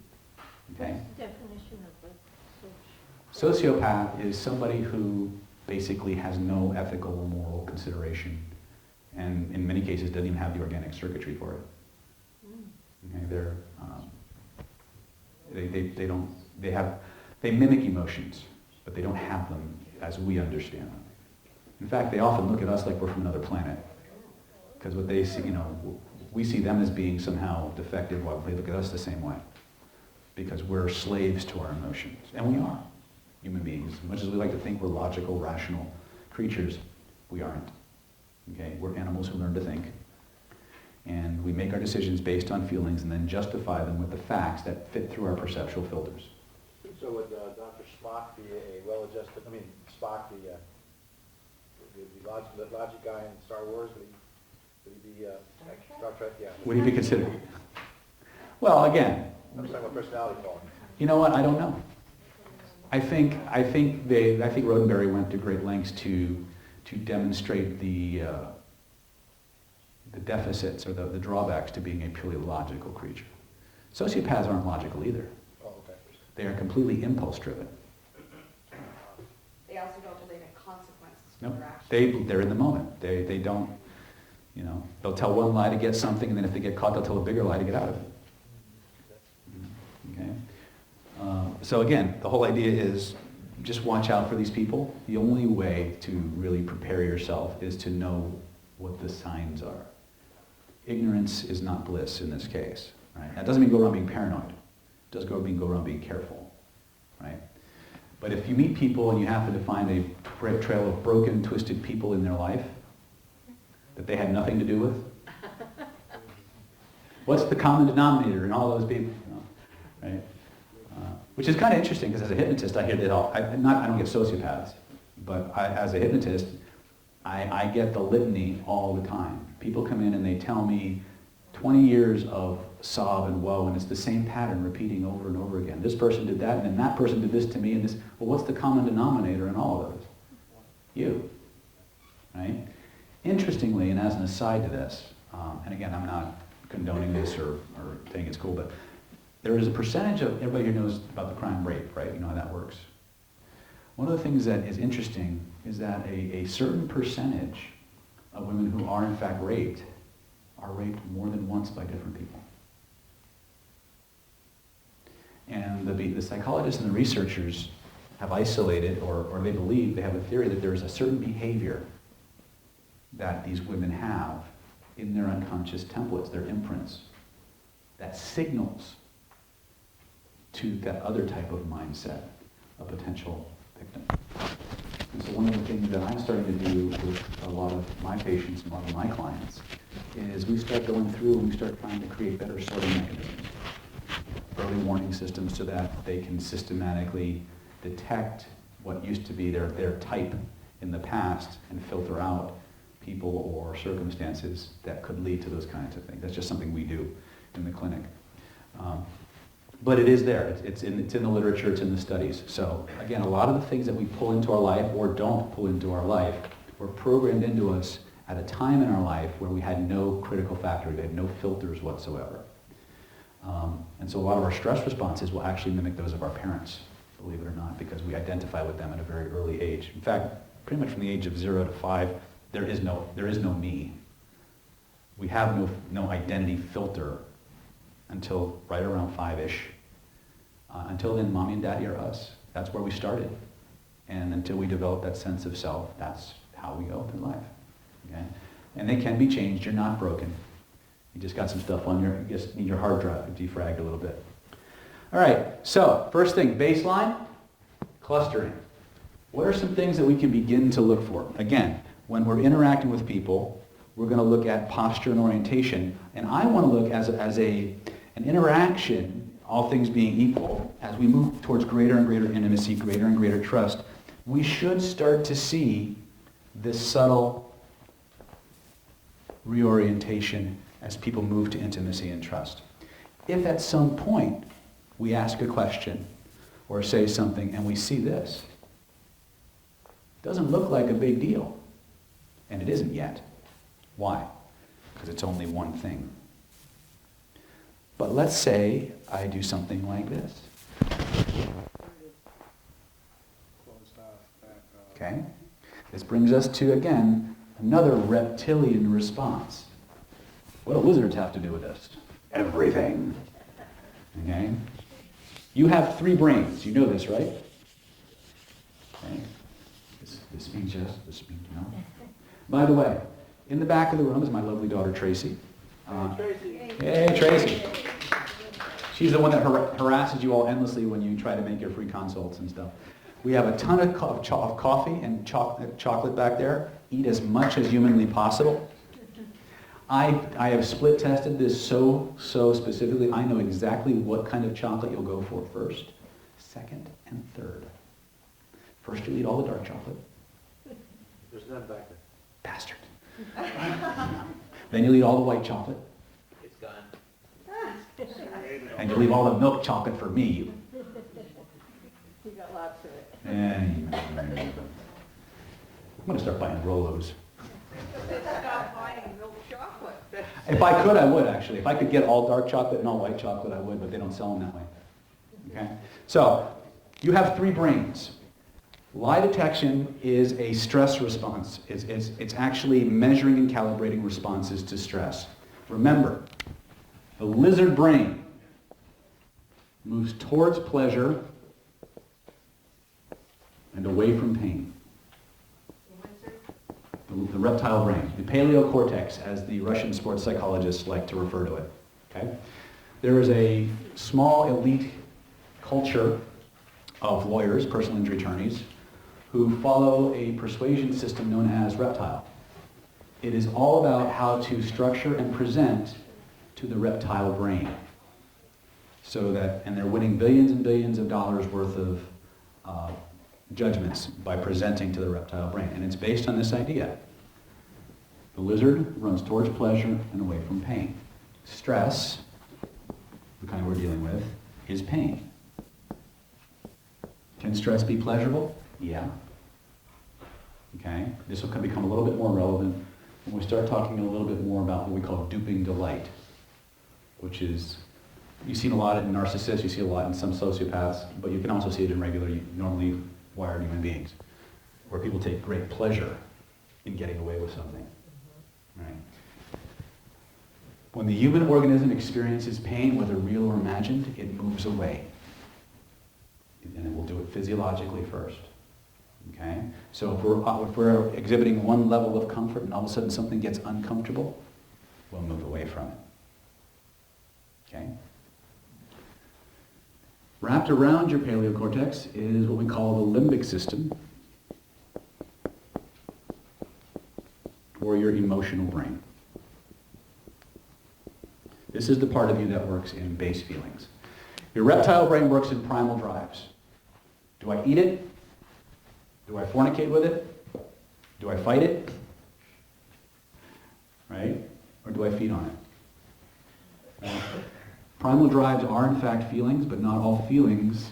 Okay? Definition of a switch. Sociopath is somebody who basically has no ethical or moral consideration, and in many cases doesn't even have the organic circuitry for it. Okay, they mimic emotions, but they don't have them as we understand them. In fact, they often look at us like we're from another planet, because what they see, we see them as being somehow defective, while they look at us the same way, because we're slaves to our emotions, and we are human beings. As much as we like to think we're logical, rational creatures, we aren't. Okay, we're animals who learn to think. And we make our decisions based on feelings and then justify them with the facts that fit through our perceptual filters. So would Dr. Spock be a well-adjusted, Spock, the logic guy in Star Wars, would he be Star Trek? Yeah. Would he be considered? Well, again, I'm talking about personality quality. you know what? I don't know. I think Roddenberry went to great lengths to demonstrate the deficits or the drawbacks to being a purely logical creature. Sociopaths aren't logical either. Oh, okay. They are completely impulse-driven. They also don't believe in consequences for Nope. their actions. They're in the moment. They don't, they'll tell one lie to get something, and then if they get caught, they'll tell a bigger lie to get out of it. Okay? So again, the whole idea is just watch out for these people. The only way to really prepare yourself is to know what the signs are. Ignorance is not bliss in this case. Right? That doesn't mean go around being paranoid. It does mean go around being careful. Right? But if you meet people and you happen to find a trail of broken, twisted people in their life that they had nothing to do with, what's the common denominator in all those people? Right? Which is kind of interesting because as a hypnotist, I hear that all. I don't get sociopaths, but as a hypnotist, I get the litany all the time. People come in and they tell me 20 years of sob and woe, and it's the same pattern repeating over and over again. This person did that, and then that person did this to me, and this. Well, what's the common denominator in all of those? You. Right? Interestingly, and as an aside to this, and again, I'm not condoning this or saying it's cool, but there is a percentage of, everybody here knows about the crime rape, right? You know how that works. One of the things that is interesting is that a certain percentage of women who are in fact raped are raped more than once by different people. And the psychologists and the researchers have isolated, or they believe, they have a theory that there is a certain behavior that these women have in their unconscious templates, their imprints, that signals to that other type of mindset, a potential victim. And so one of the things that I'm starting to do with a lot of my patients and a lot of my clients is we start going through and we start trying to create better sorting mechanisms, early warning systems so that they can systematically detect what used to be their type in the past and filter out people or circumstances that could lead to those kinds of things. That's just something we do in the clinic. But it is there. It's in the literature. It's in the studies. So again, a lot of the things that we pull into our life or don't pull into our life were programmed into us at a time in our life where we had no critical factor. We had no filters whatsoever. And so a lot of our stress responses will actually mimic those of our parents, believe it or not, because we identify with them at a very early age. In fact, pretty much from the age of 0 to 5, there is no me. We have no identity filter until right around 5-ish. Until then, mommy and daddy are us. That's where we started. And until we develop that sense of self, that's how we go through life. Okay? And they can be changed. You're not broken. You just got some stuff on you just need your hard drive defragged a little bit. All right, so first thing, baseline, clustering. What are some things that we can begin to look for? Again, when we're interacting with people, we're going to look at posture and orientation. And I want to look as an interaction, all things being equal, as we move towards greater and greater intimacy, greater and greater trust, we should start to see this subtle reorientation as people move to intimacy and trust. If at some point we ask a question or say something and we see this, it doesn't look like a big deal. And it isn't yet. Why? Because it's only one thing. But let's say I do something like this. Okay? This brings us to, again, another reptilian response. What do lizards have to do with this? Everything. Okay? You have 3 brains. You know this, right? Okay? This means yes, this means no. By the way, in the back of the room is my lovely daughter, Tracy. Hey, Tracy. She's the one that harasses you all endlessly when you try to make your free consults and stuff. We have a ton of coffee and chocolate back there. Eat as much as humanly possible. I have split tested this so specifically. I know exactly what kind of chocolate you'll go for first, second, and third. First you'll eat all the dark chocolate. There's none back there. Bastard. Then you'll eat all the white chocolate. It's gone. And you'll leave all the milk chocolate for me. You got lots of it. And I'm going to start buying Rolos. Stop buying milk chocolate. If I could, I would actually. If I could get all dark chocolate and all white chocolate, I would, but they don't sell them that way. Okay? So, you have 3 brains. Lie detection is a stress response. It's actually measuring and calibrating responses to stress. Remember, the lizard brain moves towards pleasure and away from pain. What's it? The reptile brain, the paleocortex, as the Russian sports psychologists like to refer to it. Okay? There is a small elite culture of lawyers, personal injury attorneys, who follow a persuasion system known as reptile. It is all about how to structure and present to the reptile brain. So that, and they're winning billions and billions of dollars worth of judgments by presenting to the reptile brain. And it's based on this idea. The lizard runs towards pleasure and away from pain. Stress, the kind we're dealing with, is pain. Can stress be pleasurable? Yeah. Okay? This will become a little bit more relevant when we start talking a little bit more about what we call duping delight, which is, you've seen a lot in narcissists, you see a lot in some sociopaths, but you can also see it in regular, normally wired human beings, where people take great pleasure in getting away with something. Right? When the human organism experiences pain, whether real or imagined, it moves away. And it will do it physiologically first. Okay? So if we're exhibiting one level of comfort and all of a sudden something gets uncomfortable, we'll move away from it. Okay? Wrapped around your paleocortex is what we call the limbic system, or your emotional brain. This is the part of you that works in base feelings. Your reptile brain works in primal drives. Do I eat it? Do I fornicate with it? Do I fight it? Right? Or do I feed on it? Right? Primal drives are in fact feelings, but not all feelings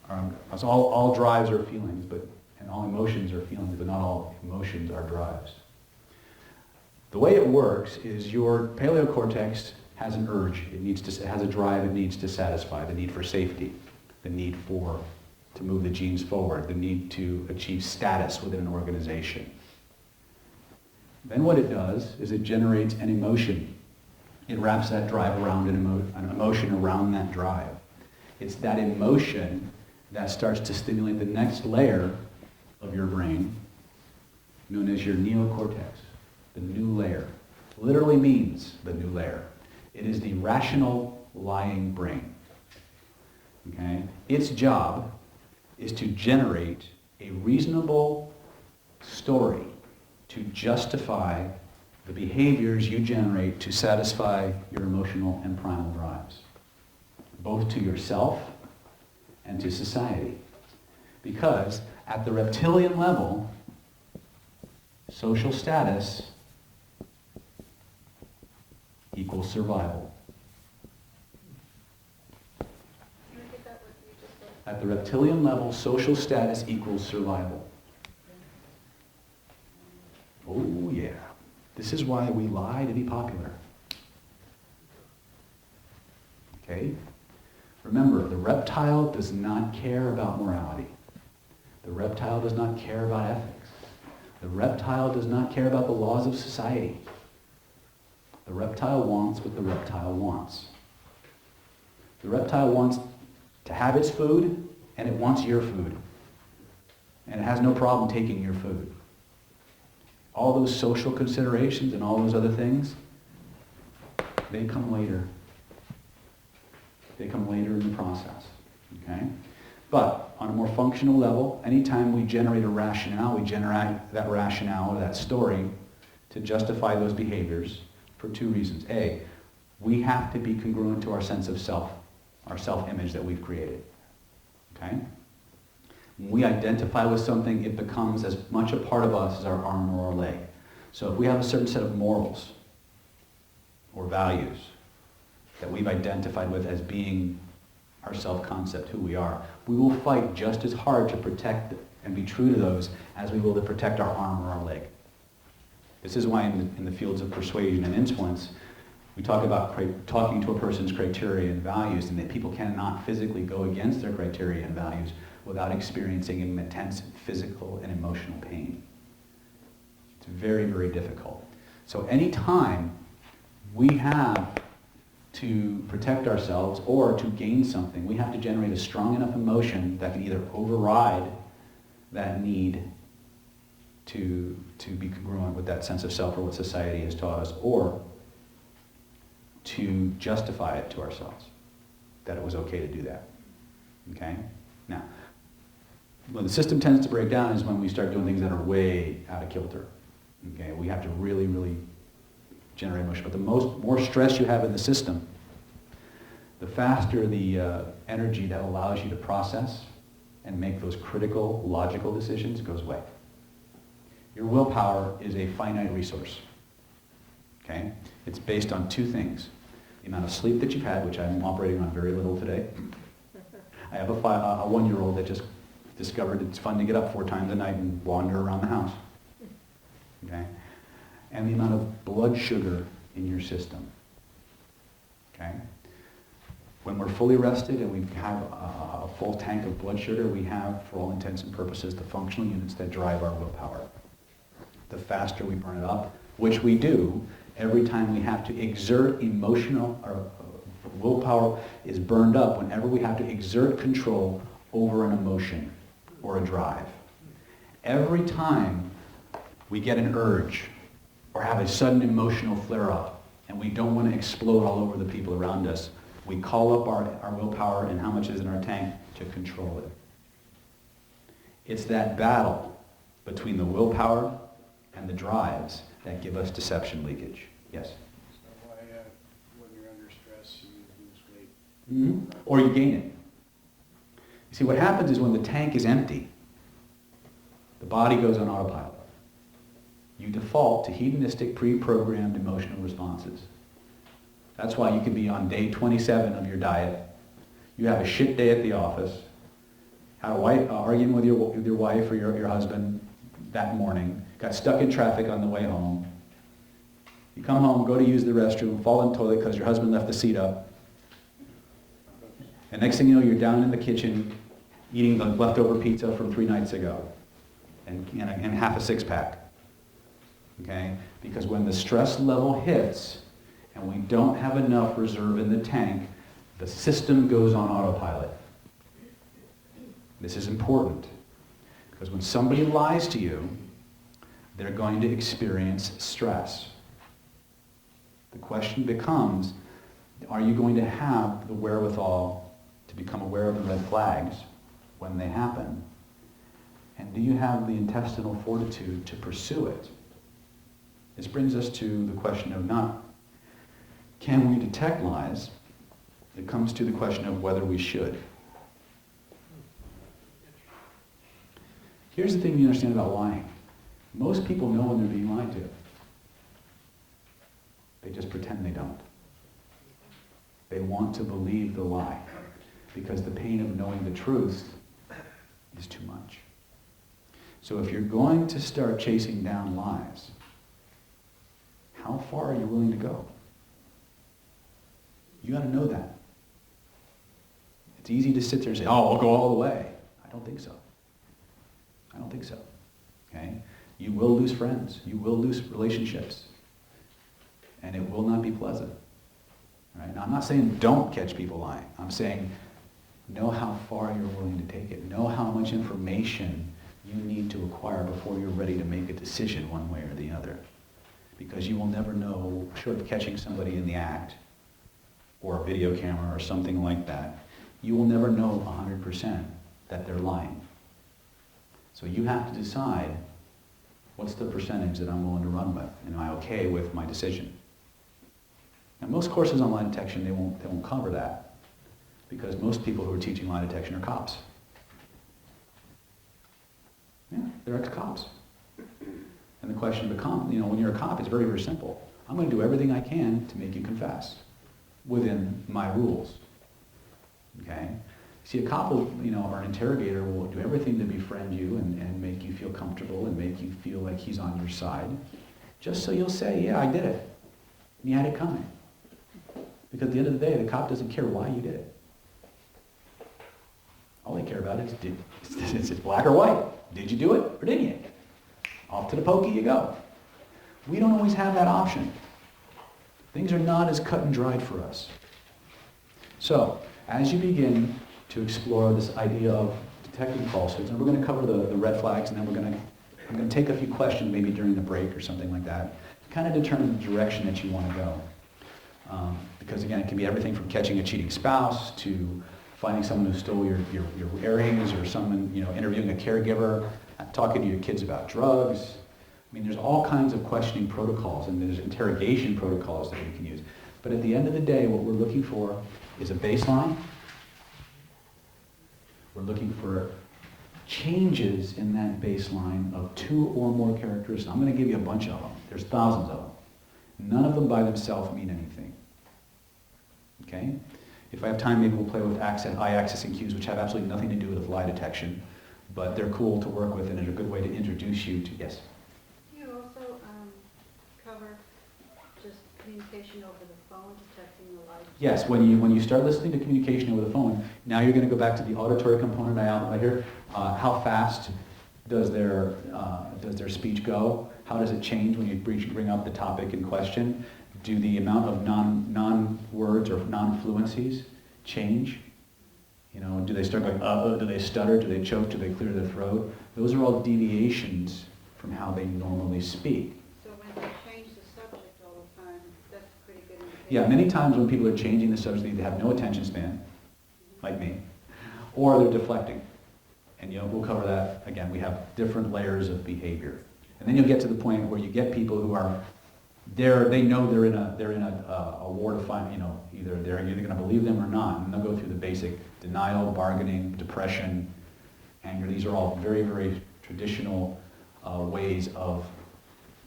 are, all drives are feelings, and all emotions are feelings, but not all emotions are drives. The way it works is your paleocortex has an urge. It has a drive it needs to satisfy, the need for safety, the need to move the genes forward, the need to achieve status within an organization. Then what it does is it generates an emotion. It wraps that drive around an emotion around that drive. It's that emotion that starts to stimulate the next layer of your brain, known as your neocortex, the new layer. Literally means the new layer. It is the rational lying brain. Okay? Its job is to generate a reasonable story to justify the behaviors you generate to satisfy your emotional and primal drives, both to yourself and to society. Because at the reptilian level, social status equals survival. Can I get that what you just said? At the reptilian level, social status equals survival. Oh yeah. This is why we lie to be popular. Okay? Remember, the reptile does not care about morality. The reptile does not care about ethics. The reptile does not care about the laws of society. The reptile wants what the reptile wants. The reptile wants to have its food, and it wants your food. And it has no problem taking your food. All those social considerations and all those other things, they come later. They come later in the process. Okay? But on a more functional level, anytime we generate a rationale, we generate that rationale or that story to justify those behaviors for two reasons. A, we have to be congruent to our sense of self, our self-image that we've created. Okay? When we identify with something, it becomes as much a part of us as our arm or our leg. So if we have a certain set of morals or values that we've identified with as being our self-concept, who we are, we will fight just as hard to protect and be true to those as we will to protect our arm or our leg. This is why in the fields of persuasion and influence, we talk about talking to a person's criteria and values, and that people cannot physically go against their criteria and values without experiencing intense physical and emotional pain. It's very, very difficult. So anytime we have to protect ourselves or to gain something, we have to generate a strong enough emotion that can either override that need to be congruent with that sense of self or what society has taught us, or to justify it to ourselves, that it was okay to do that. Okay? Now, when the system tends to break down is when we start doing things that are way out of kilter. Okay? We have to really, really generate emotion. But the more stress you have in the system, the faster the energy that allows you to process and make those critical, logical decisions goes away. Your willpower is a finite resource. Okay? It's based on two things. The amount of sleep that you've had, which I'm operating on very little today. I have a 1-year-old that just discovered it's fun to get up 4 times a night and wander around the house. Okay? And the amount of blood sugar in your system. Okay? When we're fully rested and we have a full tank of blood sugar, we have, for all intents and purposes, the functional units that drive our willpower. The faster we burn it up, which we do every time we have to exert emotional, or willpower is burned up whenever we have to exert control over an emotion or a drive. Every time we get an urge or have a sudden emotional flare-up and we don't want to explode all over the people around us, we call up our willpower and how much is in our tank to control it. It's that battle between the willpower and the drives that give us deception leakage. Yes? So why, when you're under stress, you lose weight? Mm-hmm. Or you gain it. You see, what happens is when the tank is empty, the body goes on autopilot. You default to hedonistic, pre-programmed emotional responses. That's why you can be on day 27 of your diet. You have a shit day at the office. Had a argument with your wife or your husband that morning. Got stuck in traffic on the way home. You come home, go to use the restroom, fall in the toilet because your husband left the seat up. And next thing you know, you're down in the kitchen eating the leftover pizza from 3 nights ago and half a 6-pack. Okay? Because when the stress level hits and we don't have enough reserve in the tank, the system goes on autopilot. This is important. Because when somebody lies to you, they're going to experience stress. The question becomes, are you going to have the wherewithal to become aware of the red flags when they happen? And do you have the intestinal fortitude to pursue it? This brings us to the question of not, can we detect lies? It comes to the question of whether we should. Here's the thing you understand about lying. Most people know when they're being lied to. They just pretend they don't. They want to believe the lie because the pain of knowing the truth is too much. So if you're going to start chasing down lies, how far are you willing to go? You got to know that. It's easy to sit there and say, oh, I'll go all the way. I don't think so. I don't think so. Okay? You will lose friends. You will lose relationships. And it will not be pleasant. All right? Now, I'm not saying don't catch people lying. I'm saying know how far you're willing to take it. Know how much information you need to acquire before you're ready to make a decision one way or the other. Because you will never know, short of catching somebody in the act, or a video camera or something like that, you will never know 100% that they're lying. So you have to decide, what's the percentage that I'm willing to run with? And am I okay with my decision? Now, most courses on lie detection, they won't cover that, because most people who are teaching lie detection are cops. Yeah, they're ex-cops. And the question becomes, when you're a cop, it's very, very simple. I'm going to do everything I can to make you confess within my rules. Okay? See, a cop will, or an interrogator will do everything to befriend you and make you feel comfortable and make you feel like he's on your side, just so you'll say, yeah, I did it. And you had it coming. Because at the end of the day, the cop doesn't care why you did it. All they care about is, it's black or white. Did you do it or didn't you? Off to the pokey you go. We don't always have that option. Things are not as cut and dried for us. So, as you begin to explore this idea of detecting falsehoods, and we're going to cover the red flags, and then I'm going to take a few questions maybe during the break or something like that, to kind of determine the direction that you want to go. Because again, it can be everything from catching a cheating spouse to finding someone who stole your earrings, or someone, interviewing a caregiver, talking to your kids about drugs. I mean, there's all kinds of questioning protocols, and there's interrogation protocols that we can use. But at the end of the day, what we're looking for is a baseline. We're looking for changes in that baseline of 2 or more characteristics. I'm going to give you a bunch of them. There's thousands of them. None of them by themselves mean anything. Okay? If I have time, maybe we'll play with eye accessing cues, which have absolutely nothing to do with lie detection, but they're cool to work with and are a good way to introduce you to, yes? Do you also cover just communication over the phone, detecting the light? Yes, when you start listening to communication over the phone, now you're going to go back to the auditory component I outlined here. How fast does their speech go? How does it change when you bring up the topic in question? Do the amount of non-words or non-fluencies change? Do they start going, do they stutter, do they choke, do they clear their throat? Those are all deviations from how they normally speak. So when they change the subject all the time, that's pretty good indication. Yeah, many times when people are changing the subject, they have no attention span, like me, or they're deflecting. And we'll cover that again. We have different layers of behavior. And then you'll get to the point where you get people who are they know they're in a war to find, either you're going to believe them or not, and they'll go through the basic denial, bargaining, depression, anger. These are all very, very traditional ways of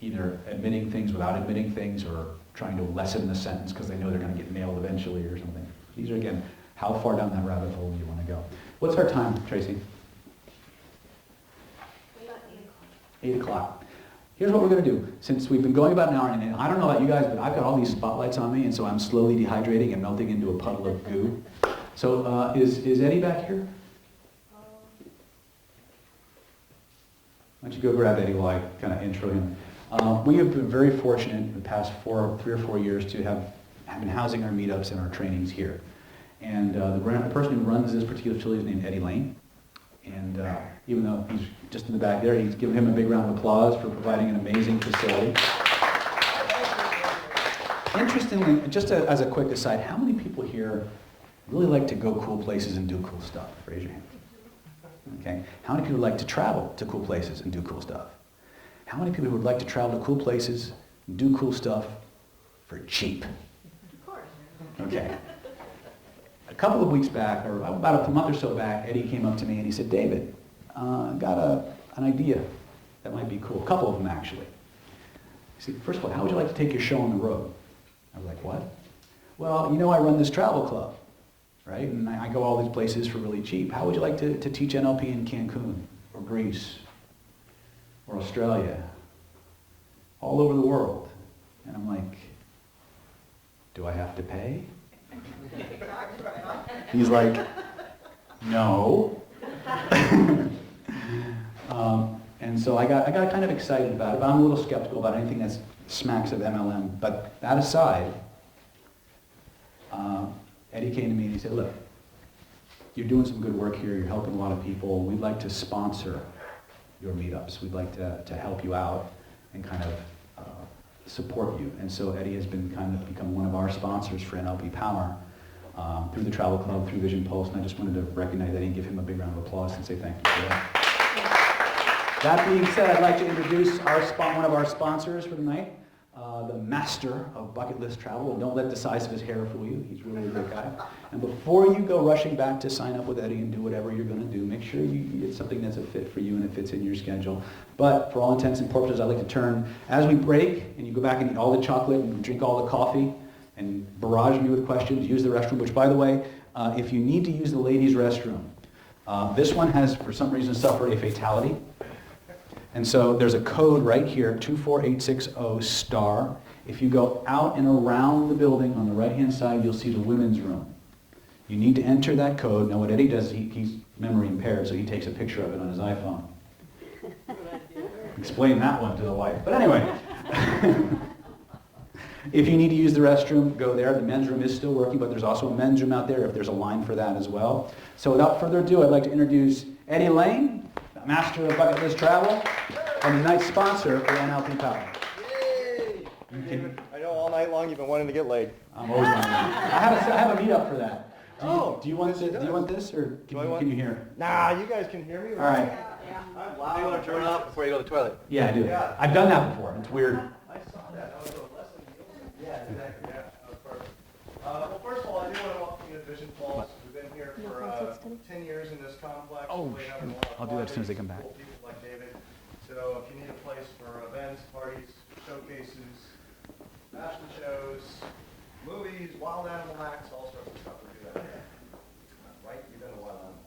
either admitting things without admitting things, or trying to lessen the sentence because they know they're going to get nailed eventually or something. These are, again, how far down that rabbit hole you want to go. What's our time, Tracy? 8 o'clock. Here's what we're going to do. Since we've been going about an hour, and I don't know about you guys, but I've got all these spotlights on me, and so I'm slowly dehydrating and melting into a puddle of goo. So is Eddie back here? Why don't you go grab Eddie while I kind of intro him. We have been very fortunate in the past 3 or 4 years to have been housing our meetups and our trainings here. And the person who runs this particular facility is named Eddie Lane. And even though he's just in the back there, he's giving him a big round of applause for providing an amazing facility. Interestingly, just as a quick aside, how many people here really like to go cool places and do cool stuff? Raise your hand. Okay. How many people like to travel to cool places and do cool stuff? How many people would like to travel to cool places and do cool stuff for cheap? Of course. Okay. A couple of weeks back, or about a month or so back, Eddie came up to me and he said, David, got an idea that might be cool. A couple of them, actually. He said, first of all, how would you like to take your show on the road? I was like, what? Well, I run this travel club, right? And I go all these places for really cheap. How would you like to teach NLP in Cancun, or Greece, or Australia, all over the world? And I'm like, do I have to pay? He's like, no. And so I got kind of excited about it, but I'm a little skeptical about anything that smacks of MLM. But that aside, Eddie came to me and he said, look, you're doing some good work here, you're helping a lot of people, we'd like to sponsor your meetups. We'd like to help you out and kind of support you. And so Eddie has become one of our sponsors for NLP Power through the Travel Club, through Vision Pulse, and I just wanted to recognize Eddie and give him a big round of applause and say thank you for that. That being said, I'd like to introduce one of our sponsors for the night, the master of bucket list travel. And don't let the size of his hair fool you. He's really a great guy. And before you go rushing back to sign up with Eddie and do whatever you're going to do, make sure you get something that's a fit for you and it fits in your schedule. But for all intents and purposes, I'd like to turn, as we break and you go back and eat all the chocolate and drink all the coffee and barrage me with questions, use the restroom, which, by the way, if you need to use the ladies' restroom, this one has, for some reason, suffered a fatality. And so there's a code right here, 24860*. If you go out and around the building on the right-hand side, you'll see the women's room. You need to enter that code. Now what Eddie does, he's memory impaired, so he takes a picture of it on his iPhone. Explain that one to the wife. But anyway, If you need to use the restroom, go there. The men's room is still working, but there's also a men's room out there if there's a line for that as well. So without further ado, I'd like to introduce Eddie Lane, the master of bucket list travel, and tonight's sponsor for NLP Power. Yay! I know all night long you've been wanting to get laid. I'm always wondering. I have a meetup for that. Do you want yes, he this, or Do I want- can you hear? Nah, you guys can hear me. All right. I'm Do loud. you want to turn it off before you go to the toilet? Yeah, I do. Yeah. I've done that before. It's weird. I saw that. That was a lesson. Yeah, exactly. Yeah, that was perfect. Well, first of all, I do want to welcome you to Vision Falls. We've been here for 10 years in this complex. Oh, We're having a lot of I'll do that as soon as they come fun. back. Cool people like David. So if you need a place for events, parties, showcases, fashion shows, movies, wild animal acts, all sorts of stuff, we do that. Right? You've been a wild animal.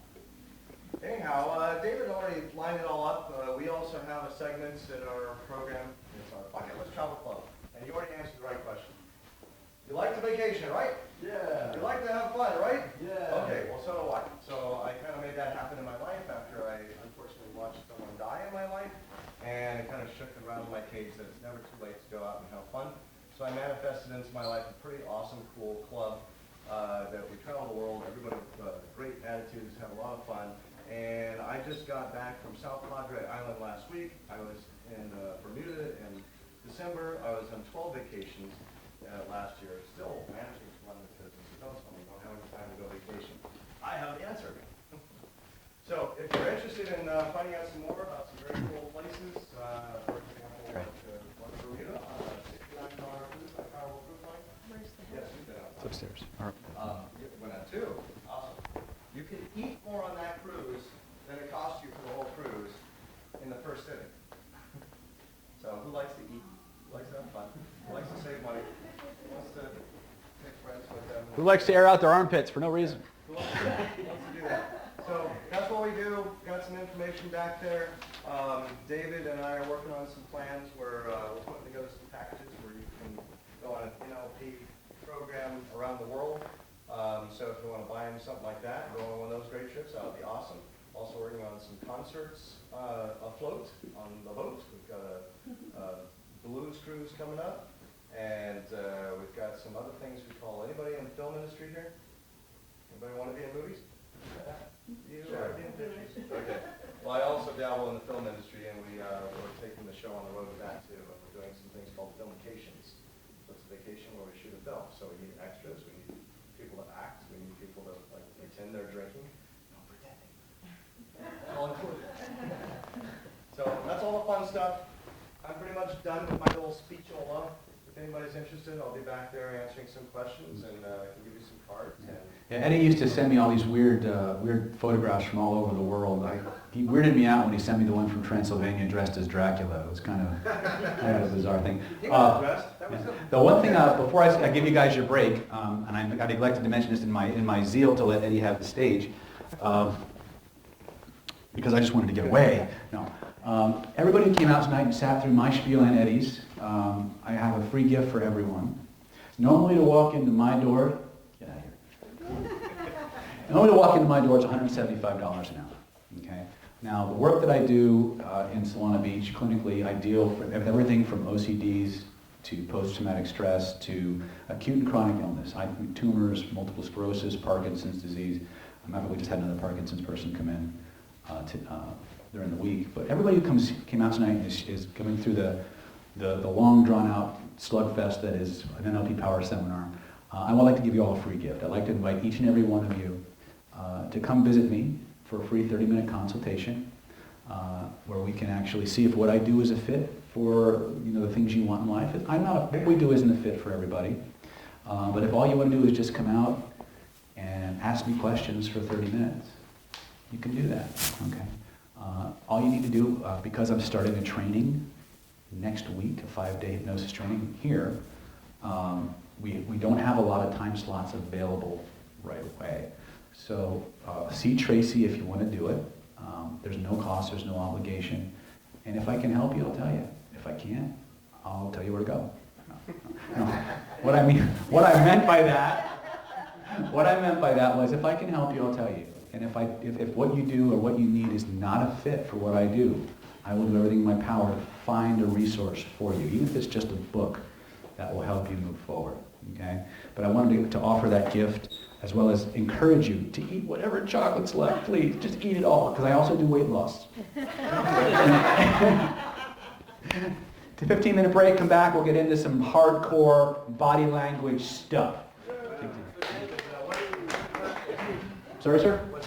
Anyhow, David already lined it all up. We also have a segment in our program. It's our Bucket List Travel Club. And you already answered the right question. You like to vacation, right? Yeah. You like to have fun, right? Yeah. Okay, well, so do I. So I kind of made that happen in my life after I unfortunately watched someone die in my life. And it kind of shook and rattled my cage that it's never too late to go out and have fun. So I manifested into my life a pretty awesome, cool club that we travel the world. Everybody with great attitudes, have a lot of fun. And I just got back from South Padre Island last week. I was in Bermuda in December. I was on 12 vacations last year. Still managing to run this business. You don't tell me you don't have any time to go vacation. I have the answer. So if you're interested in finding out some more about some very cool places, for example, like Bermuda, $69 cruise by Carnival Cruise Line. Where's the Yes, we've been out. It's upstairs. All right. Went on 2. Awesome. You can eat more on that cruise than it costs you for the whole cruise in the first sitting. So who likes to eat? Who likes to have fun? Who likes to save money? Who wants to take friends with them? Who likes to air out their armpits for no reason? Who wants to do that? So that's what we do. Got some information back there. David and I are working on some plans where we're putting together some packages where you can go on an NLP program around the world. So if you want to buy him something like that, go on one of those great trips, that would be awesome. Also working on some concerts afloat on the boat. We've got a blues cruise coming up, and we've got some other things we call. Anybody in the film industry here? Anybody want to be in movies? You Sure. are in pictures. Okay. Well, I also dabble in the film industry, and we're taking the show on the road with that too. And we're doing some things called filmications. So it's a vacation where we shoot a film. So we need extras, we need people to act, we need people to like pretend they're drinking. No pretending. All included. So that's all the fun stuff. I'm pretty much done with my little speechola. If anybody's interested, I'll be back there answering some questions, and I can give you some cards. And Yeah, Eddie used to send me all these weird photographs from all over the world. He weirded me out when he sent me the one from Transylvania dressed as Dracula. It was kind of a bizarre thing. he got dressed. That was The one thing, before I give you guys your break, and I neglected to mention this in my zeal to let Eddie have the stage, because I just wanted to get away. No. Everybody who came out tonight and sat through my spiel and Eddie's, I have a free gift for everyone. Normally to walk into my door, get out of here. Normally to walk into my door is $175 an hour. Okay. Now the work that I do in Solana Beach clinically, I deal with everything from OCDs to post-traumatic stress to acute and chronic illness. I do tumors, multiple sclerosis, Parkinson's disease. We just had another Parkinson's person come in during the week. But everybody who came out tonight is coming through the long drawn-out slugfest that is an NLP Power Seminar. I would like to give you all a free gift. I'd like to invite each and every one of you to come visit me for a free 30-minute consultation where we can actually see if what I do is a fit for the things you want in life. What we do isn't a fit for everybody. But if all you want to do is just come out and ask me questions for 30 minutes, you can do that. Okay. All you need to do, because I'm starting a training next week, a 5-day hypnosis training here, we don't have a lot of time slots available right away. So see Tracy if you want to do it. There's no cost, there's no obligation. And if I can help you, I'll tell you. If I can't, I'll tell you where to go. No. What I meant by that was if I can help you, I'll tell you. And if what you do or what you need is not a fit for what I do, I will do everything in my power to find a resource for you, even if it's just a book that will help you move forward, okay? But I wanted to offer that gift as well as encourage you to eat whatever chocolate's left, please. Just eat it all, because I also do weight loss. To 15-minute break, come back, we'll get into some hardcore body language stuff. Sorry, sir?